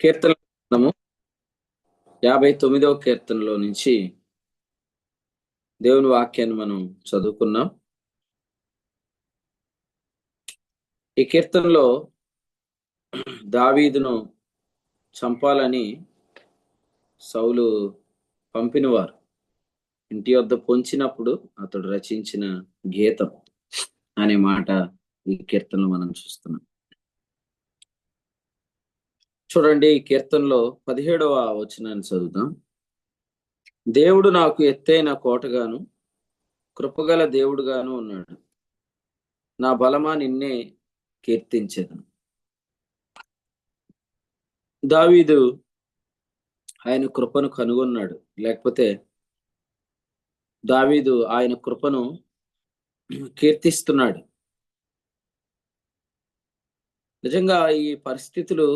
కీర్తన గ్రంథము 59వ కీర్తనలో నుంచి దేవుని వాక్యాన్ని మనం చదువుకున్నాం. ఈ కీర్తనలో దావీదును చంపాలని సౌలు పంపినవారు ఇంటి వద్ద పొంచినప్పుడు అతడు రచించిన గీతం అనే మాట ఈ కీర్తనలో మనం చూస్తున్నాం. చూడండి, ఈ కీర్తనలో 17వ వచనాన్ని చదువుదాం. దేవుడు నాకు ఎత్తైన కోటగాను కృపగల దేవుడుగాను ఉన్నాడు. నా బలమా నిన్నే కీర్తించెదను. దావీదు ఆయన కృపను కనుగొన్నాడు, లేకపోతే దావీదు ఆయన కృపను కీర్తిస్తున్నాడు. నిజంగా ఈ పరిస్థితులు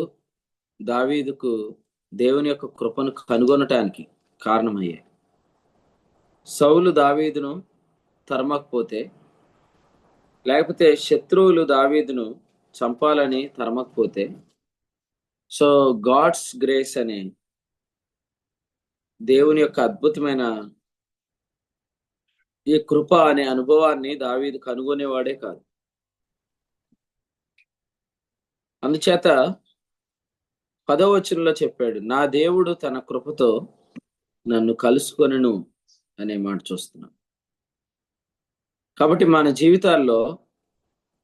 దావీదుకు దేవుని యొక్క కృపను కనుగొనటానికి కారణమయ్యాయి. సౌలు దావీదును తరమకపోతే, లేకపోతే శత్రువులు దావీదును చంపాలని తరమకపోతే, సో గాడ్స్ గ్రేస్ అనే దేవుని యొక్క అద్భుతమైన ఈ కృప అనే అనుభవాన్ని దావీదు కనుగొనేవాడే కాదు. అందుచేత 10వ వచనంలో చెప్పాడు, నా దేవుడు తన కృపతో నన్ను కలుసుకొనెను అనే మాట చూస్తున్నాం. కాబట్టి మన జీవితాల్లో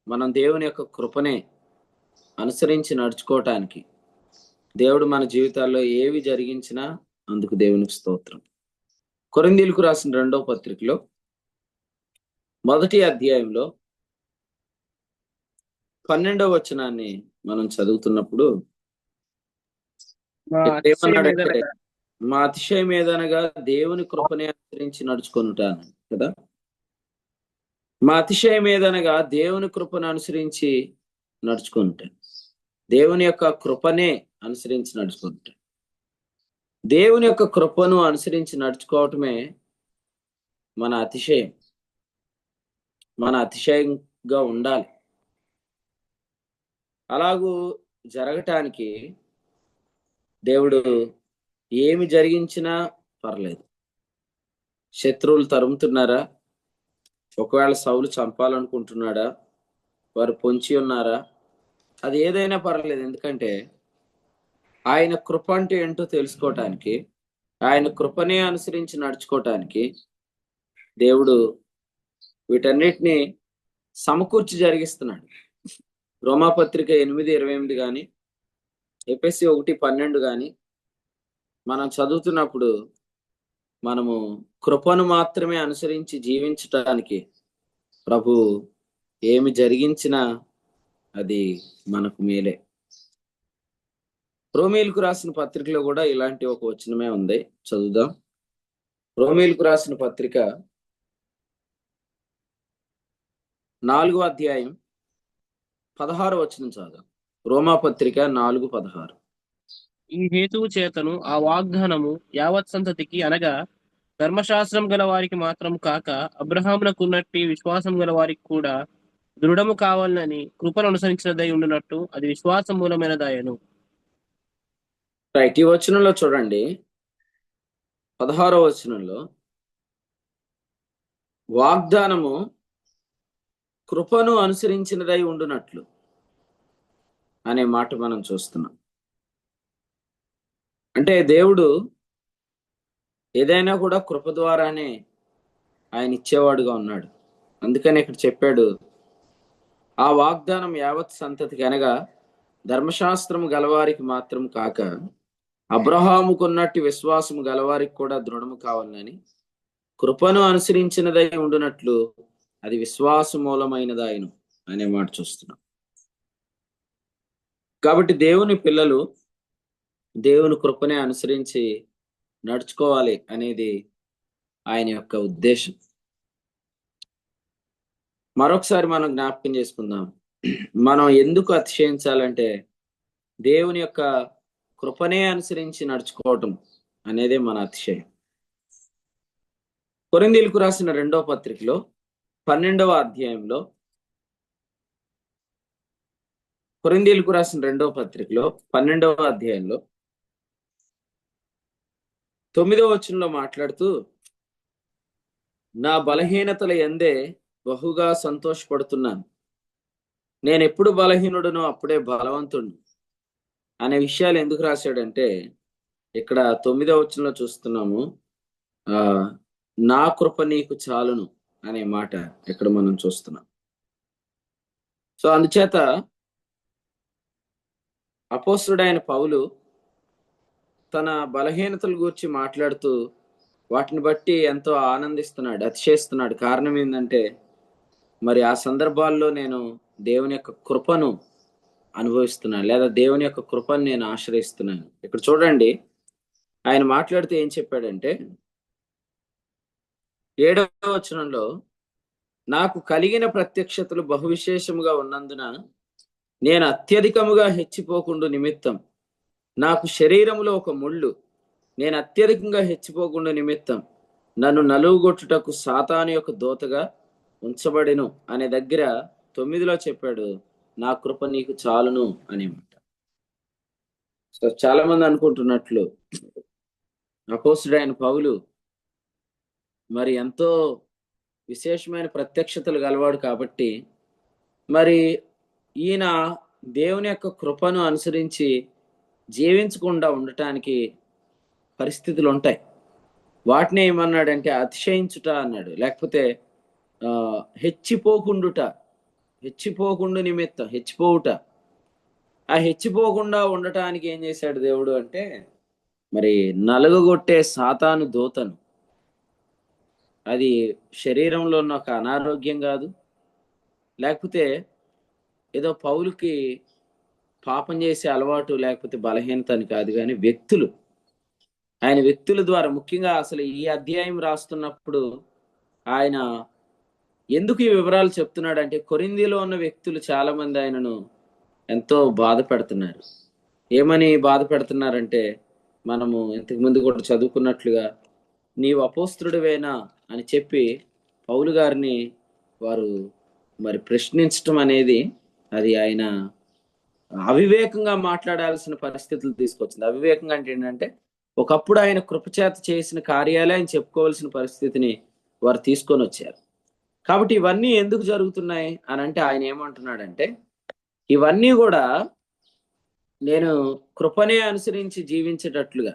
మనం దేవుని యొక్క కృపనే అనుసరించి నడుచుకోవటానికి, దేవుడు మన జీవితాల్లో ఏవి జరిగించినా అందుకు దేవునికి స్తోత్రం. కొరింథీయులకు రాసిన 2వ పత్రికలో 1వ అధ్యాయంలో 12వ వచనాన్ని మనం చదువుతున్నప్పుడు ఏమన్నాడంటే, మా అతిశయం ఏదనగా దేవుని కృపనే అనుసరించి నడుచుకుంటాను కదా. మా అతిశయం ఏదనగా దేవుని కృపను అనుసరించి నడుచుకుంటాను. దేవుని యొక్క కృపనే అనుసరించి నడుచుకుంటాను. దేవుని యొక్క కృపను అనుసరించి నడుచుకోవటమే మన అతిశయం. మన అతిశయంగా ఉండాలి. అలాగూ జరగటానికి దేవుడు ఏమి జరిగించినా పర్లేదు. శత్రువులు తరుముతున్నారా, ఒకవేళ సౌలు చంపాలనుకుంటున్నాడా, వారు పొంచి ఉన్నారా, అది ఏదైనా పర్లేదు. ఎందుకంటే ఆయన కృప అంటే ఏంటో తెలుసుకోవటానికి, ఆయన కృపనే అనుసరించి నడుచుకోవటానికి దేవుడు వీటన్నిటిని సమకూర్చి జరిగిస్తున్నాడు. రోమాపత్రిక 8:28 కానీ, ఎఫెసీ 1:12 కానీ మనం చదువుతున్నప్పుడు మనము కృపను మాత్రమే అనుసరించి జీవించటానికి ప్రభు ఏమి జరిగించినా అది మనకు మేలే. రోమీయులకు రాసిన పత్రికలో కూడా ఇలాంటి ఒక వచనమే ఉంది, చదువుదాం. రోమీయులకు రాసిన పత్రిక 4వ అధ్యాయం 16వ వచనం చదువుదాం. రోమా పత్రిక 4:16. ఈ హేతువు చేతను ఆ వాగ్దానము యావత్ సంతతికి, అనగా ధర్మశాస్త్రం గల వారికి మాత్రం కాక అబ్రహామునకున్నట్టి విశ్వాసం గల వారికి కూడా దృఢము కావాలని కృపను అనుసరించినదై ఉండునట్టు అది విశ్వాసం మూలమైనదాయను. రైట్, ఈ వచనంలో చూడండి, 16వ వచనంలో వాగ్దానము కృపను అనుసరించినదై ఉండునట్లు అనే మాట మనం చూస్తున్నాం. అంటే దేవుడు ఏదైనా కూడా కృప ద్వారానే ఆయన ఇచ్చేవాడుగా ఉన్నాడు. అందుకని ఇక్కడ చెప్పాడు, ఆ వాగ్దానం యావత్ సంతతికి, అనగా ధర్మశాస్త్రము గలవారికి మాత్రం కాక అబ్రహాముకున్నట్టు విశ్వాసము గలవారికి కూడా దృఢము కావాలని కృపను అనుసరించినదై ఉండునట్లు అది విశ్వాస మూలమైనదాయను అనే మాట చూస్తున్నాం. కాబట్టి దేవుని పిల్లలు దేవుని కృపనే అనుసరించి నడుచుకోవాలి అనేది ఆయన యొక్క ఉద్దేశం. మరొకసారి మనం జ్ఞాపకం చేసుకుందాం, మనం ఎందుకు అతిశయించాలంటే దేవుని యొక్క కృపనే అనుసరించి నడుచుకోవటం అనేదే మన అతిశయం. కొరింథీయులకు రాసిన 2వ పత్రికలో 12వ అధ్యాయంలో కొరింథీయులకు రాసిన 2వ పత్రికలో 12వ అధ్యాయంలో 9వ వచనంలో మాట్లాడుతూ, నా బలహీనతల యందే బహుగా సంతోషపడుతున్నాను, నేను ఎప్పుడు బలహీనుడునో అప్పుడే బలవంతుడు అనే విషయాలు ఎందుకు రాశాడంటే, ఇక్కడ 9వ వచనంలో చూస్తున్నాము, ఆ నా కృప నీకు చాలును అనే మాట ఇక్కడ మనం చూస్తున్నాం. సో అందుచేత అపోస్తలుడైన పౌలు తన బలహీనతల గురించి మాట్లాడుతూ వాటిని బట్టి ఎంతో ఆనందిస్తున్నాడు, అతిశయిస్తున్నాడు. కారణం ఏంటంటే, మరి ఆ సందర్భాల్లో నేను దేవుని యొక్క కృపను అనుభవిస్తున్నాను, లేదా దేవుని యొక్క కృపను నేను ఆశ్రయిస్తున్నాను. ఇక్కడ చూడండి, ఆయన మాట్లాడుతూ ఏం చెప్పాడంటే, 7వ వచనంలో, నాకు కలిగిన ప్రత్యక్షతలు బహువిశేషముగా ఉన్నందున నేను అత్యధికముగా హెచ్చిపోకుండు నిమిత్తం నాకు శరీరములో ఒక ముళ్ళు, నేను అత్యధికంగా హెచ్చిపోకుండా నిమిత్తం నన్ను నలుగుగొట్టుటకు సాతాను యొక్క దూతగా ఉంచబడెను అనే దగ్గర 9లో చెప్పాడు, నా కృప నీకు చాలును అనే మాట. సో చాలా మంది అనుకుంటున్నట్లు అపోస్తలుడైన పౌలు మరి ఎంతో విశేషమైన ప్రత్యక్షతలు గలవాడు కాబట్టి, మరి ఈయన దేవుని యొక్క కృపను అనుసరించి జీవించకుండా ఉండటానికి పరిస్థితులు ఉంటాయి. వాటిని ఏమన్నాడంటే అతిశయించుట అన్నాడు, లేకపోతే హెచ్చిపోకుండుట, హెచ్చిపోకుండు నిమిత్తం, హెచ్చిపోవుట. ఆ హెచ్చిపోకుండా ఉండటానికి ఏం చేశాడు దేవుడు అంటే, మరి నలుగగొట్టే సాతాను దూతను, అది శరీరంలో ఉన్న ఒక అనారోగ్యం కాదు, లేకపోతే ఏదో పౌలుకి పాపం చేసే అలవాటు లేకపోతే బలహీనత అని కాదు, కానీ వ్యక్తులు, ఆయన వ్యక్తుల ద్వారా, ముఖ్యంగా అసలు ఈ అధ్యాయం రాస్తున్నప్పుడు ఆయన ఎందుకు ఈ వివరాలు చెప్తున్నాడు అంటే, కొరింథీలో ఉన్న వ్యక్తులు చాలా మంది ఆయనను ఎంతో బాధ పెడుతున్నారు. ఏమని బాధ పెడుతున్నారంటే, మనము ఇంతకు ముందు కూడా చదువుకున్నట్లుగా, నీవు అపోస్తలుడివేనా అని చెప్పి పౌలు గారిని వారు మరి ప్రశ్నించటం అనేది, అది ఆయన అవివేకంగా మాట్లాడాల్సిన పరిస్థితులు తీసుకొచ్చింది. అవివేకంగా అంటే ఏంటంటే, ఒకప్పుడు ఆయన కృపచేత చేసిన కార్యాలే ఆయన చెప్పుకోవాల్సిన పరిస్థితిని వారు తీసుకొని వచ్చారు. కాబట్టి ఇవన్నీ ఎందుకు జరుగుతున్నాయి అని అంటే, ఆయన ఏమంటున్నాడంటే, ఇవన్నీ కూడా నేను కృపనే అనుసరించి జీవించేటట్లుగా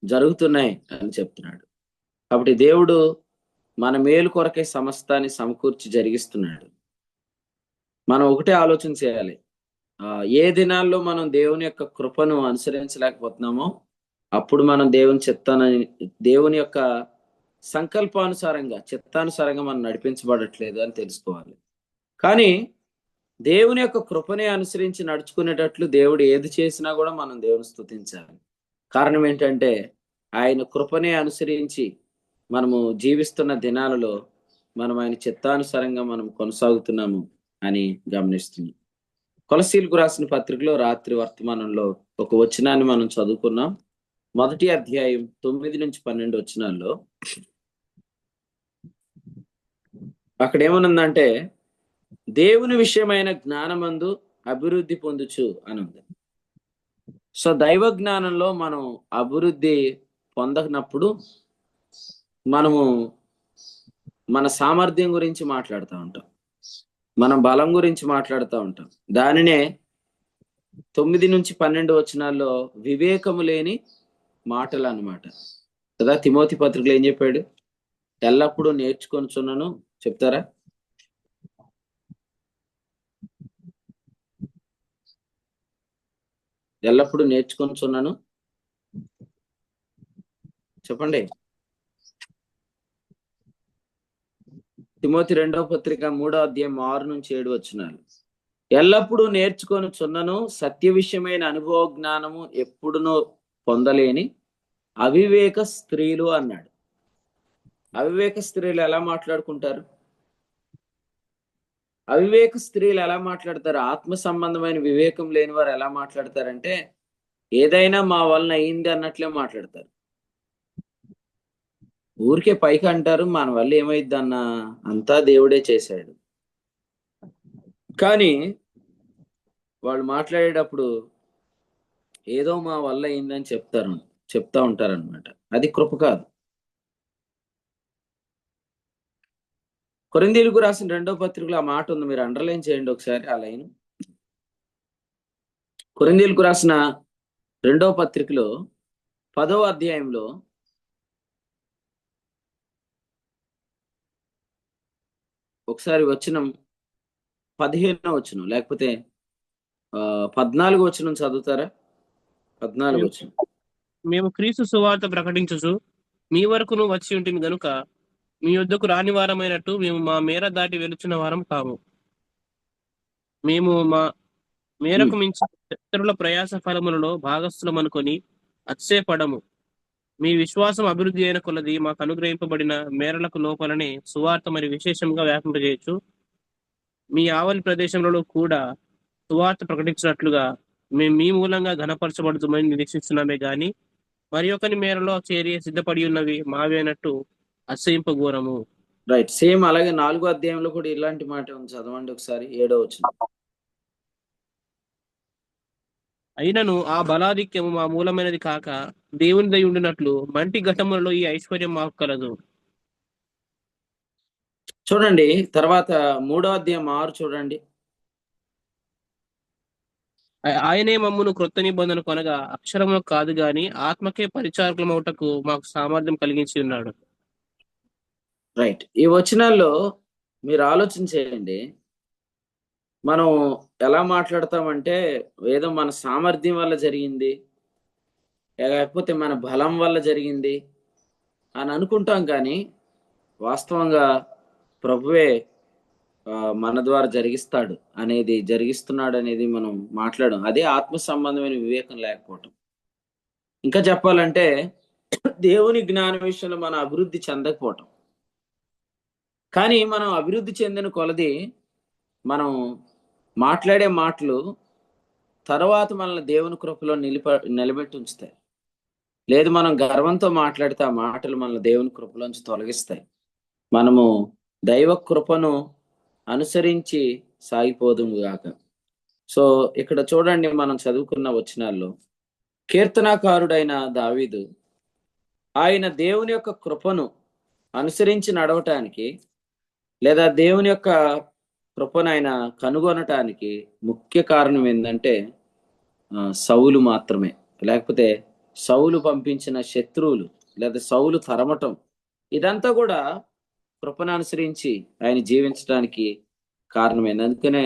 జరుగుతున్నాయి అని చెప్తున్నాడు. కాబట్టి దేవుడు మన మేలు కొరకే సమస్తాన్ని సమకూర్చి జరిగిస్తున్నాడు. మనం ఒకటే ఆలోచన చేయాలి, ఏ దినాల్లో మనం దేవుని యొక్క కృపను అనుసరించలేకపోతున్నామో అప్పుడు మనం దేవుని యొక్క సంకల్పానుసారంగా, చిత్తానుసారంగా మనం నడిపించబడట్లేదు అని తెలుసుకోవాలి. కానీ దేవుని యొక్క కృపనే అనుసరించి నడుచుకునేటట్లు దేవుడు ఏది చేసినా కూడా మనం దేవుని స్తుతించాలి. కారణం ఏంటంటే, ఆయన కృపనే అనుసరించి మనము జీవిస్తున్న దినాలలో మనం ఆయన చిత్తానుసారంగా మనం కొనసాగుతున్నాము అని గమనిస్తున్నాం. కొలసీలకు రాసిన పత్రికలో రాత్రి వర్తమానంలో ఒక వచనాన్ని మనం చదువుకున్నాం. 1వ అధ్యాయం 9-12 వచనాల్లో అక్కడ ఏమనుందంటే, దేవుని విషయమైన జ్ఞానమందు అభివృద్ధి పొందుచు అని ఉంది. సో దైవ జ్ఞానంలో మనం అభివృద్ధి పొందనప్పుడు మనము మన సామర్థ్యం గురించి మాట్లాడుతూ ఉంటాం, మన బలం గురించి మాట్లాడుతూ ఉంటాం. దానినే 9-12 వచనాల్లో వివేకము లేని మాటలు అన్నమాట కదా. తిమోతి పత్రికలో ఏం చెప్పాడు? ఎల్లప్పుడూ నేర్చుకొనుచున్నాను, చెప్తారా? ఎల్లప్పుడూ నేర్చుకొనుచున్నాను, చెప్పండి. తిమోతి 2వ పత్రిక 3వ అధ్యాయం 6-7 వచనాలు. ఎల్లప్పుడూ నేర్చుకొనుచున్నను, సత్య విషయమైన అనుభవ జ్ఞానము ఎప్పుడునూ పొందలేని అవివేక స్త్రీలు అన్నాడు. అవివేక స్త్రీలు ఎలా మాట్లాడుకుంటారు? అవివేక స్త్రీలు ఎలా మాట్లాడతారు? ఆత్మ సంబంధమైన వివేకం లేని వారు ఎలా మాట్లాడతారంటే, ఏదైనా మా వలన అయింది అన్నట్లే మాట్లాడతారు. ఊరికే పైకి అంటారు, మన వల్ల ఏమైద్ది అన్న, అంతా దేవుడే చేశాడు. కానీ వాళ్ళు మాట్లాడేటప్పుడు ఏదో మా వల్ల అయిందని చెప్తా ఉంటారనమాట. అది కృప కాదు. కొరింథీయులకు రాసిన 2వ పత్రికలో ఆ మాట ఉంది. మీరు అండర్లైన్ చేయండి ఒకసారి ఆ లైన్. కొరింథీయులకు రాసిన 2వ పత్రికలో 10వ అధ్యాయంలో ఒకసారి వచనం 15వ వచనం లేకపోతే 14వ వచనం చదువుతారా? 14వ మేము వచనం. మేము క్రీస్తు సువార్త ప్రకటించుచు మీ వరకును వచ్చి ఉంటుంది గనుక మీ యొద్దకు రాని వారమైనట్టు మేము మా మేర దాటి వెలుచున్న వారం కాము. మేము మా మేరకు మించి ఇతరుల ప్రయాస ఫలములలో భాగస్థులమనుకొని అతిశయపడము. మీ విశ్వాసం అభివృద్ధి అయిన కొలది మాకు అనుగ్రహింపబడిన మేరలకు లోపలనే సువార్త మరి విశేషంగా వ్యాపింపజేయచ్చు. మీ ఆవలి ప్రదేశంలో కూడా సువార్త ప్రకటించినట్లుగా మేము మీ మూలంగా ఘనపరచబడుతామని నిరీక్షిస్తున్నామే గాని మరి ఒకని మేరలో చేరి సిద్ధపడి ఉన్నవి మావేనట్టు అసహింపఘోరము. రైట్. సేమ్ అలాగే 4వ అధ్యాయంలో కూడా ఇలాంటి మాట ఉంది. చదవండి ఒకసారి 7వ వచనం. అయినను ఆ బలాధిక్యము మా మూలమైనది కాక దేవుని దయ ఉండినట్లు మంటి ఘటములలో ఈ ఐశ్వర్యం మాకు కలదు. చూడండి తర్వాత 3వ అధ్యాయం 6 చూడండి. ఆయనే మమ్మును క్రొత్త నిబంధన కొనగా అక్షరములకు కాదు గాని ఆత్మకే పరిచారకులమవుటకు మాకు సామర్థ్యం కలిగించి ఉన్నాడు. రైట్. ఈ వచనాల్లో మీరు ఆలోచన చేయండి. మనం ఎలా మాట్లాడతామంటే ఏదో మన సామర్థ్యం వల్ల జరిగింది, లేకపోతే మన బలం వల్ల జరిగింది అని అనుకుంటాం. కానీ వాస్తవంగా ప్రభువే మన ద్వారా జరిగిస్తున్నాడు అనేది మనం మాట్లాడడం. అదే ఆత్మ సంబంధమైన వివేకం లేకపోవటం. ఇంకా చెప్పాలంటే దేవుని జ్ఞానం విషయంలో మనం అభివృద్ధి చెందకపోవటం. కానీ మనం అభివృద్ధి చెందిన కొలది మనం మాట్లాడే మాటలు తర్వాత మనల్ని దేవుని కృపలో నిలబెట్టి ఉంచుతాయి. లేదు మనం గర్వంతో మాట్లాడితే ఆ మాటలు మనల్ని దేవుని కృపలోంచి తొలగిస్తాయి. మనము దైవ కృపను అనుసరించి సాగిపోదుము గాక. సో ఇక్కడ చూడండి, మనం చదువుకున్న వచనాల్లో కీర్తనాకారుడైన దావీదు ఆయన దేవుని యొక్క కృపను అనుసరించి నడవటానికి, లేదా దేవుని యొక్క కృపను ఆయన కనుగొనటానికి ముఖ్య కారణం ఏంటంటే సౌలు మాత్రమే. లేకపోతే సౌలు పంపించిన శత్రువులు, లేదా సౌలు తరమటం, ఇదంతా కూడా కృపను అనుసరించి ఆయన జీవించడానికి కారణమైంది. అందుకనే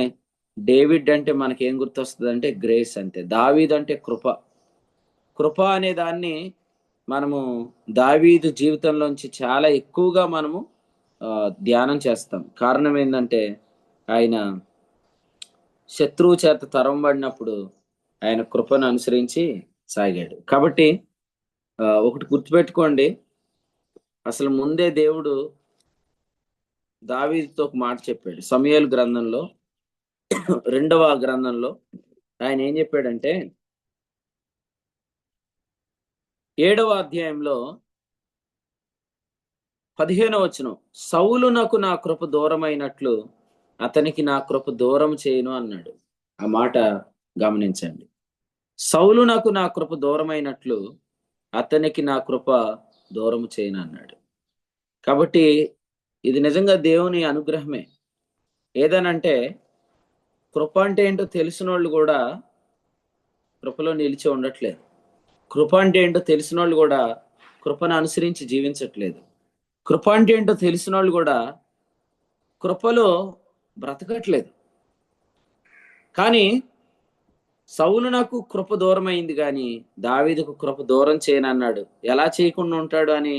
డేవిడ్ అంటే మనకేం గుర్తొస్తుంది అంటే గ్రేస్. అంతే. దావీదు అంటే కృప. కృప అనే దాన్ని మనము దావీదు జీవితంలోంచి చాలా ఎక్కువగా మనము ధ్యానం చేస్తాం. కారణం ఏంటంటే ఆయన శత్రువు చేత తరంబడినప్పుడు ఆయన కృపను అనుసరించి సాగాడు. కాబట్టి ఒకటి గుర్తుపెట్టుకోండి, అసలు ముందే దేవుడు దావీదుతో ఒక మాట చెప్పాడు. సమూయేలు గ్రంథంలో 2వ గ్రంథంలో ఆయన ఏం చెప్పాడంటే 7వ అధ్యాయంలో 15వ వచనం, సౌలు నాకు నా కృప దూరమైనట్లు అతనికి నా కృప దూరం చేయను అన్నాడు. ఆ మాట గమనించండి. సౌలు నాకు నా కృప దూరమైనట్లు అతనికి నా కృప దూరం చేయను అన్నాడు. కాబట్టి ఇది నిజంగా దేవుని అనుగ్రహమే. ఏదనంటే కృప అంటే ఏంటో తెలిసిన వాళ్ళు కూడా కృపలో నిలిచి ఉండట్లేదు. కృప అంటే ఏంటో తెలిసిన వాళ్ళు కూడా కృపను అనుసరించి జీవించట్లేదు. కృప అంటే ఏంటో తెలిసిన వాళ్ళు కూడా కృపలో బ్రతకట్లేదు. కానీ సౌలు నాకు కృప దూరం అయింది, కానీ దావీదుకు కృప దూరం చేయనన్నాడు. ఎలా చేయకుండా ఉంటాడు అని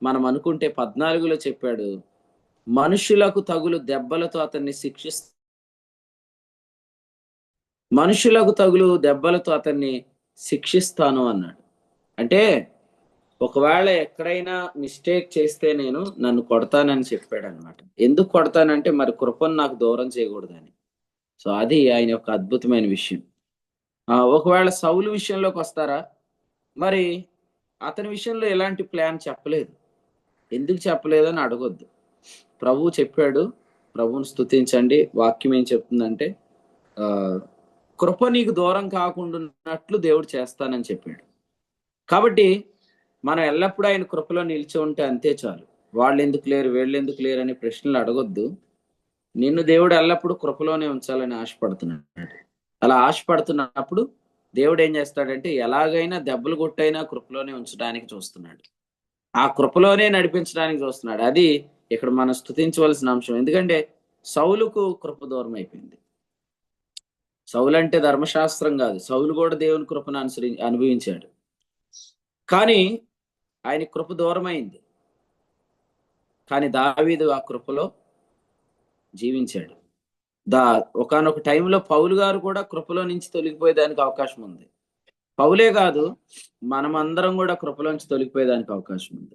మనం అనుకుంటే 14లో చెప్పాడు, మనుషులకు తగులు దెబ్బలతో అతన్ని శిక్షిస్తాను అన్నాడు. అంటే ఒకవేళ ఎక్కడైనా మిస్టేక్ చేస్తే నన్ను కొడతానని చెప్పాడు అనమాట. ఎందుకు కొడతానంటే మరి కృపను నాకు దూరం చేయకూడదని. సో అది ఆయన యొక్క అద్భుతమైన విషయం. ఒకవేళ సౌలు విషయంలోకి వస్తారా, మరి అతని విషయంలో ఎలాంటి ప్లాన్ చెప్పలేదు. ఎందుకు చెప్పలేదని అడగొద్దు. ప్రభువు చెప్పాడు, ప్రభువును స్తుతించండి. వాక్యం ఏం చెప్తుందంటే కృప నీకు దూరం కాకుండా ఉన్నట్లు దేవుడు చేస్తానని చెప్పాడు. కాబట్టి మనం ఎల్లప్పుడూ ఆయన కృపలో నిలిచి ఉంటే అంతే చాలు. వాళ్ళు ఎందుకు లేరు, వీళ్ళు ఎందుకు లేరు అనే ప్రశ్నలు అడగొద్దు. నిన్ను దేవుడు ఎల్లప్పుడూ కృపలోనే ఉంచాలని ఆశపడుతున్నాడు. అలా ఆశపడుతున్నప్పుడు దేవుడు ఏం చేస్తాడంటే ఎలాగైనా దెబ్బలు కొట్టైనా కృపలోనే ఉంచడానికి చూస్తున్నాడు. ఆ కృపలోనే నడిపించడానికి చూస్తున్నాడు. అది ఇక్కడ మనం స్తుతించవలసిన అంశం. ఎందుకంటే సౌలుకు కృప దూరం అయిపోయింది. సౌలు అంటే ధర్మశాస్త్రం కాదు, సౌలు కూడా దేవుని కృపను అనుభవించాడు. కానీ ఆయన కృప దూరమైంది. కానీ దావీదు ఆ కృపలో జీవించాడు. ఒకానొక టైంలో పౌలు గారు కూడా కృపలో నుంచి తొలగిపోయేదానికి అవకాశం ఉంది. పౌలే కాదు, మనమందరం కూడా కృపలోంచి తొలగిపోయేదానికి అవకాశం ఉంది.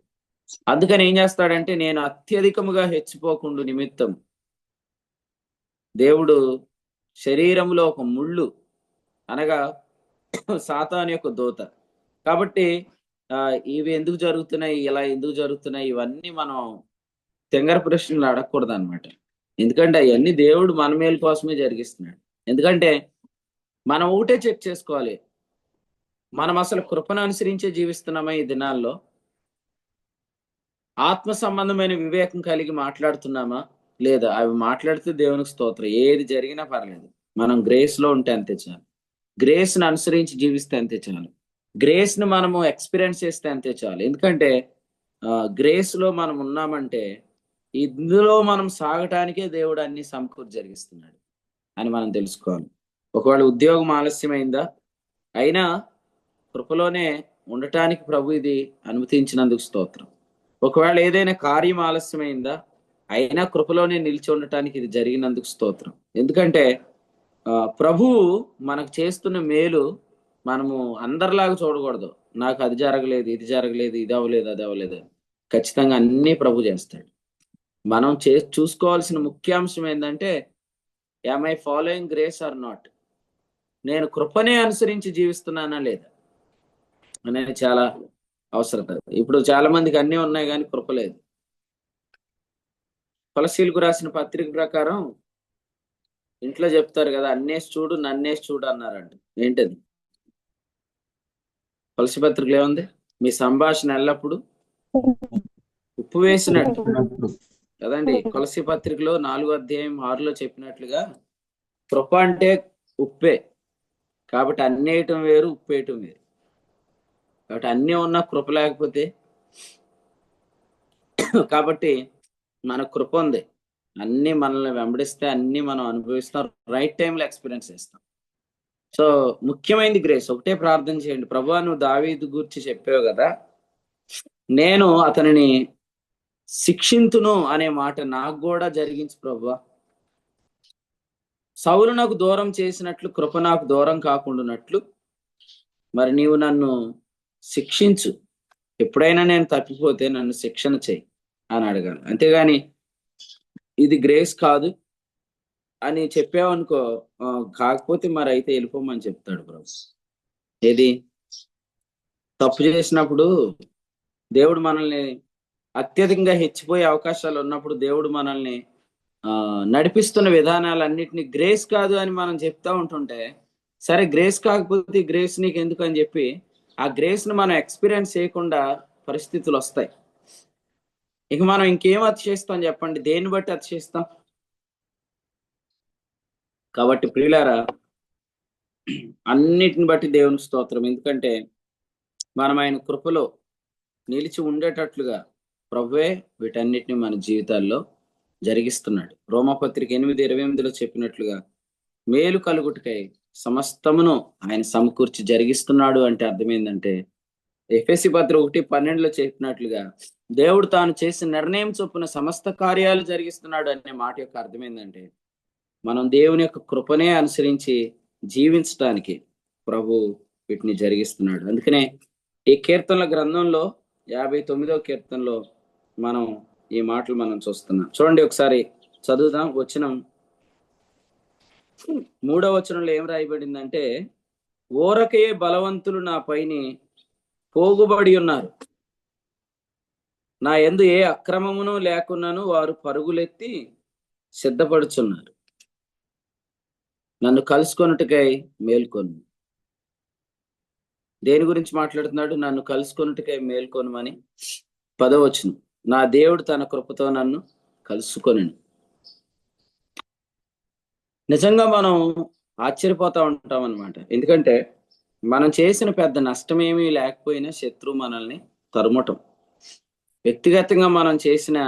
అందుకని ఏం చేస్తాడంటే నేను అత్యధికముగా హెచ్చిపోకుండా నిమిత్తం దేవుడు శరీరంలో ఒక ముళ్ళు, అనగా సాతాను యొక్క దూత. కాబట్టి ఇవి ఎందుకు జరుగుతున్నాయి, ఇలా ఎందుకు జరుగుతున్నాయి, ఇవన్నీ మనం తెంగర ప్రశ్నలు అడగకూడదు అనమాట. ఎందుకంటే అవన్నీ దేవుడు మన మేలు కోసమే జరిగిస్తున్నాడు. ఎందుకంటే మనం ఒకటే చెక్ చేసుకోవాలి, మనం అసలు కృపను అనుసరించే జీవిస్తున్నామా ఈ దినాల్లో? ఆత్మ సంబంధమైన వివేకం కలిగి మాట్లాడుతున్నామా లేదా? అవి మాట్లాడితే దేవునికి స్తోత్రం, ఏది జరిగినా పర్లేదు. మనం గ్రేస్ లో ఉంటే అంతే చాలు. గ్రేస్ ని అనుసరించి జీవిస్తే అంతే చాలు. గ్రేస్ ని మనము ఎక్స్పీరియన్స్ చేస్తే అంతే చాలు. ఎందుకంటే గ్రేస్ లో మనం ఉన్నామంటే ఇందులో మనం సాగటానికే దేవుడు అన్ని సమకూర్చి జరిగిస్తున్నాడు అని మనం తెలుసుకోవాలి. ఒకవేళ ఉద్యోగం ఆలస్యమైందా, అయినా కృపలోనే ఉండటానికి ప్రభు ఇది అనుమతించినందుకు స్తోత్రం. ఒకవేళ ఏదైనా కార్యం ఆలస్యమైందా, అయినా కృపలోనే నిలిచి ఉండటానికి ఇది జరిగినందుకు స్తోత్రం. ఎందుకంటే ప్రభువు మనకు చేస్తున్న మేలు మనము అందరిలాగా చూడకూడదు. నాకు అది జరగలేదు, ఇది జరగలేదు, ఇది అవ్వలేదు, అది అవ్వలేదు. ఖచ్చితంగా అన్నీ ప్రభు చేస్తాడు. మనం చూసుకోవాల్సిన ముఖ్యాంశం ఏంటంటే am I following grace or not? నేను కృపనే అనుసరించి జీవిస్తున్నానా లేదా అనేది చాలా అవసరం. ఇప్పుడు చాలా మందికి అన్నీ ఉన్నాయి కానీ కృప లేదు. కొలసీలకు రాసిన పత్రిక ప్రకారం ఇంట్లో చెప్తారు కదా, అన్నేసి చూడు నన్నేసి చూడు అన్నారంట. ఏంటది? కొలసి పత్రికలో ఏముంది? మీ సంభాషణ ఎల్లప్పుడు ఉప్పు వేసినట్టు కదండి. కొలసి పత్రికలో 4వ అధ్యాయం 6లో చెప్పినట్లుగా కృప అంటే ఉప్పే. కాబట్టి అన్నేయటం వేరు, ఉప్పేయటం వేరు. కాబట్టి అన్నీ ఉన్నా కృప లేకపోతే, కాబట్టి మన కృప ఉంది, అన్ని మనల్ని వెంబడిస్తే అన్ని మనం అనుభవిస్తాం, రైట్ టైంలో ఎక్స్పీరియన్స్ చేస్తాం. సో ముఖ్యమైనది గ్రేస్. ఒకటే ప్రార్థన చేయండి, ప్రభువా నువ్వు దావీదు గురించి చెప్పావు కదా, నేను అతనిని శిక్షింతును అనే మాట నాకు కూడా జరిగించు ప్రభువా. సౌలు నాకు దూరం చేసినట్లు కృప నాకు దూరం కాకుండానట్లు మరి నీవు నన్ను శిక్షించు. ఎప్పుడైనా నేను తప్పిపోతే నన్ను శిక్షణ చేయి అని అడగాలి. అంతేగాని ఇది గ్రేస్ కాదు అని చెప్పావనుకో, కాకపోతే మరి అయితే వెళ్ళిపోమని చెప్తాడు ప్రభు. ఏది? తప్పు చేసినప్పుడు దేవుడు మనల్ని అత్యధికంగా హెచ్చిపోయే అవకాశాలు ఉన్నప్పుడు దేవుడు మనల్ని నడిపిస్తున్న విధానాలన్నిటినీ గ్రేస్ కాదు అని మనం చెప్తా ఉంటుంటే, సరే గ్రేస్ కాకపోతే గ్రేస్ నీకు ఎందుకు అని చెప్పి ఆ గ్రేస్ ని మనం ఎక్స్పీరియన్స్ చేయకుండా పరిస్థితులు వస్తాయి. ఇక మనం ఇంకేం అతిశయిస్తాం చెప్పండి? దేన్ని బట్టి అతిశయిస్తాం? కాబట్టి ప్రియులారా, అన్నిటిని బట్టి దేవుని స్తోత్రం. ఎందుకంటే మనం ఆయన కృపలో నిలిచి ఉండేటట్లుగా ప్రభువే వీటన్నిటిని మన జీవితాల్లో జరిగిస్తున్నాడు. రోమాపత్రిక 8:28లో చెప్పినట్లుగా మేలు కలుగుటకై సమస్తమును ఆయన సమకూర్చి జరిగిస్తున్నాడు అంటే అర్థం ఏంటంటే, ఎఫెసీ పత్రిక 1:12లో చెప్పినట్లుగా దేవుడు తాను చేసిన నిర్ణయం చొప్పున సమస్త కార్యాలు జరిగిస్తున్నాడు అనే మాట యొక్క అర్థం ఏంటంటే, మనం దేవుని యొక్క కృపనే అనుసరించి జీవించడానికి ప్రభు వీటిని జరిగిస్తున్నాడు. అందుకనే ఈ కీర్తనల గ్రంథంలో 59వ కీర్తనలో మనం ఈ మాటలు మనం చూస్తున్నాం. చూడండి, ఒకసారి చదువుదాం. వచనం 3వ వచనంలో ఏం రాయబడిందంటే, ఊరకే బలవంతులు నా పైని పోగుబడి ఉన్నారు, నా యందు ఏ అక్రమమును లేకున్నాను వారు పరుగులెత్తి సిద్ధపడుచున్నారు. నన్ను కలుసుకొనుటకై మేల్కొను. దేని గురించి మాట్లాడుతున్నాడు? నన్ను కలుసుకొనుటకై మేల్కొనుమని 10వ వచనం. నా దేవుడు తన కృపతో నన్ను కలుసుకొనెను. నిజంగా మనం ఆశ్చర్యపోతా ఉంటాం అన్నమాట. ఎందుకంటే మనం చేసిన పెద్ద నష్టమేమీ లేకపోయినా శత్రువు మనల్ని తరుమటం, వ్యక్తిగతంగా మనం చేసిన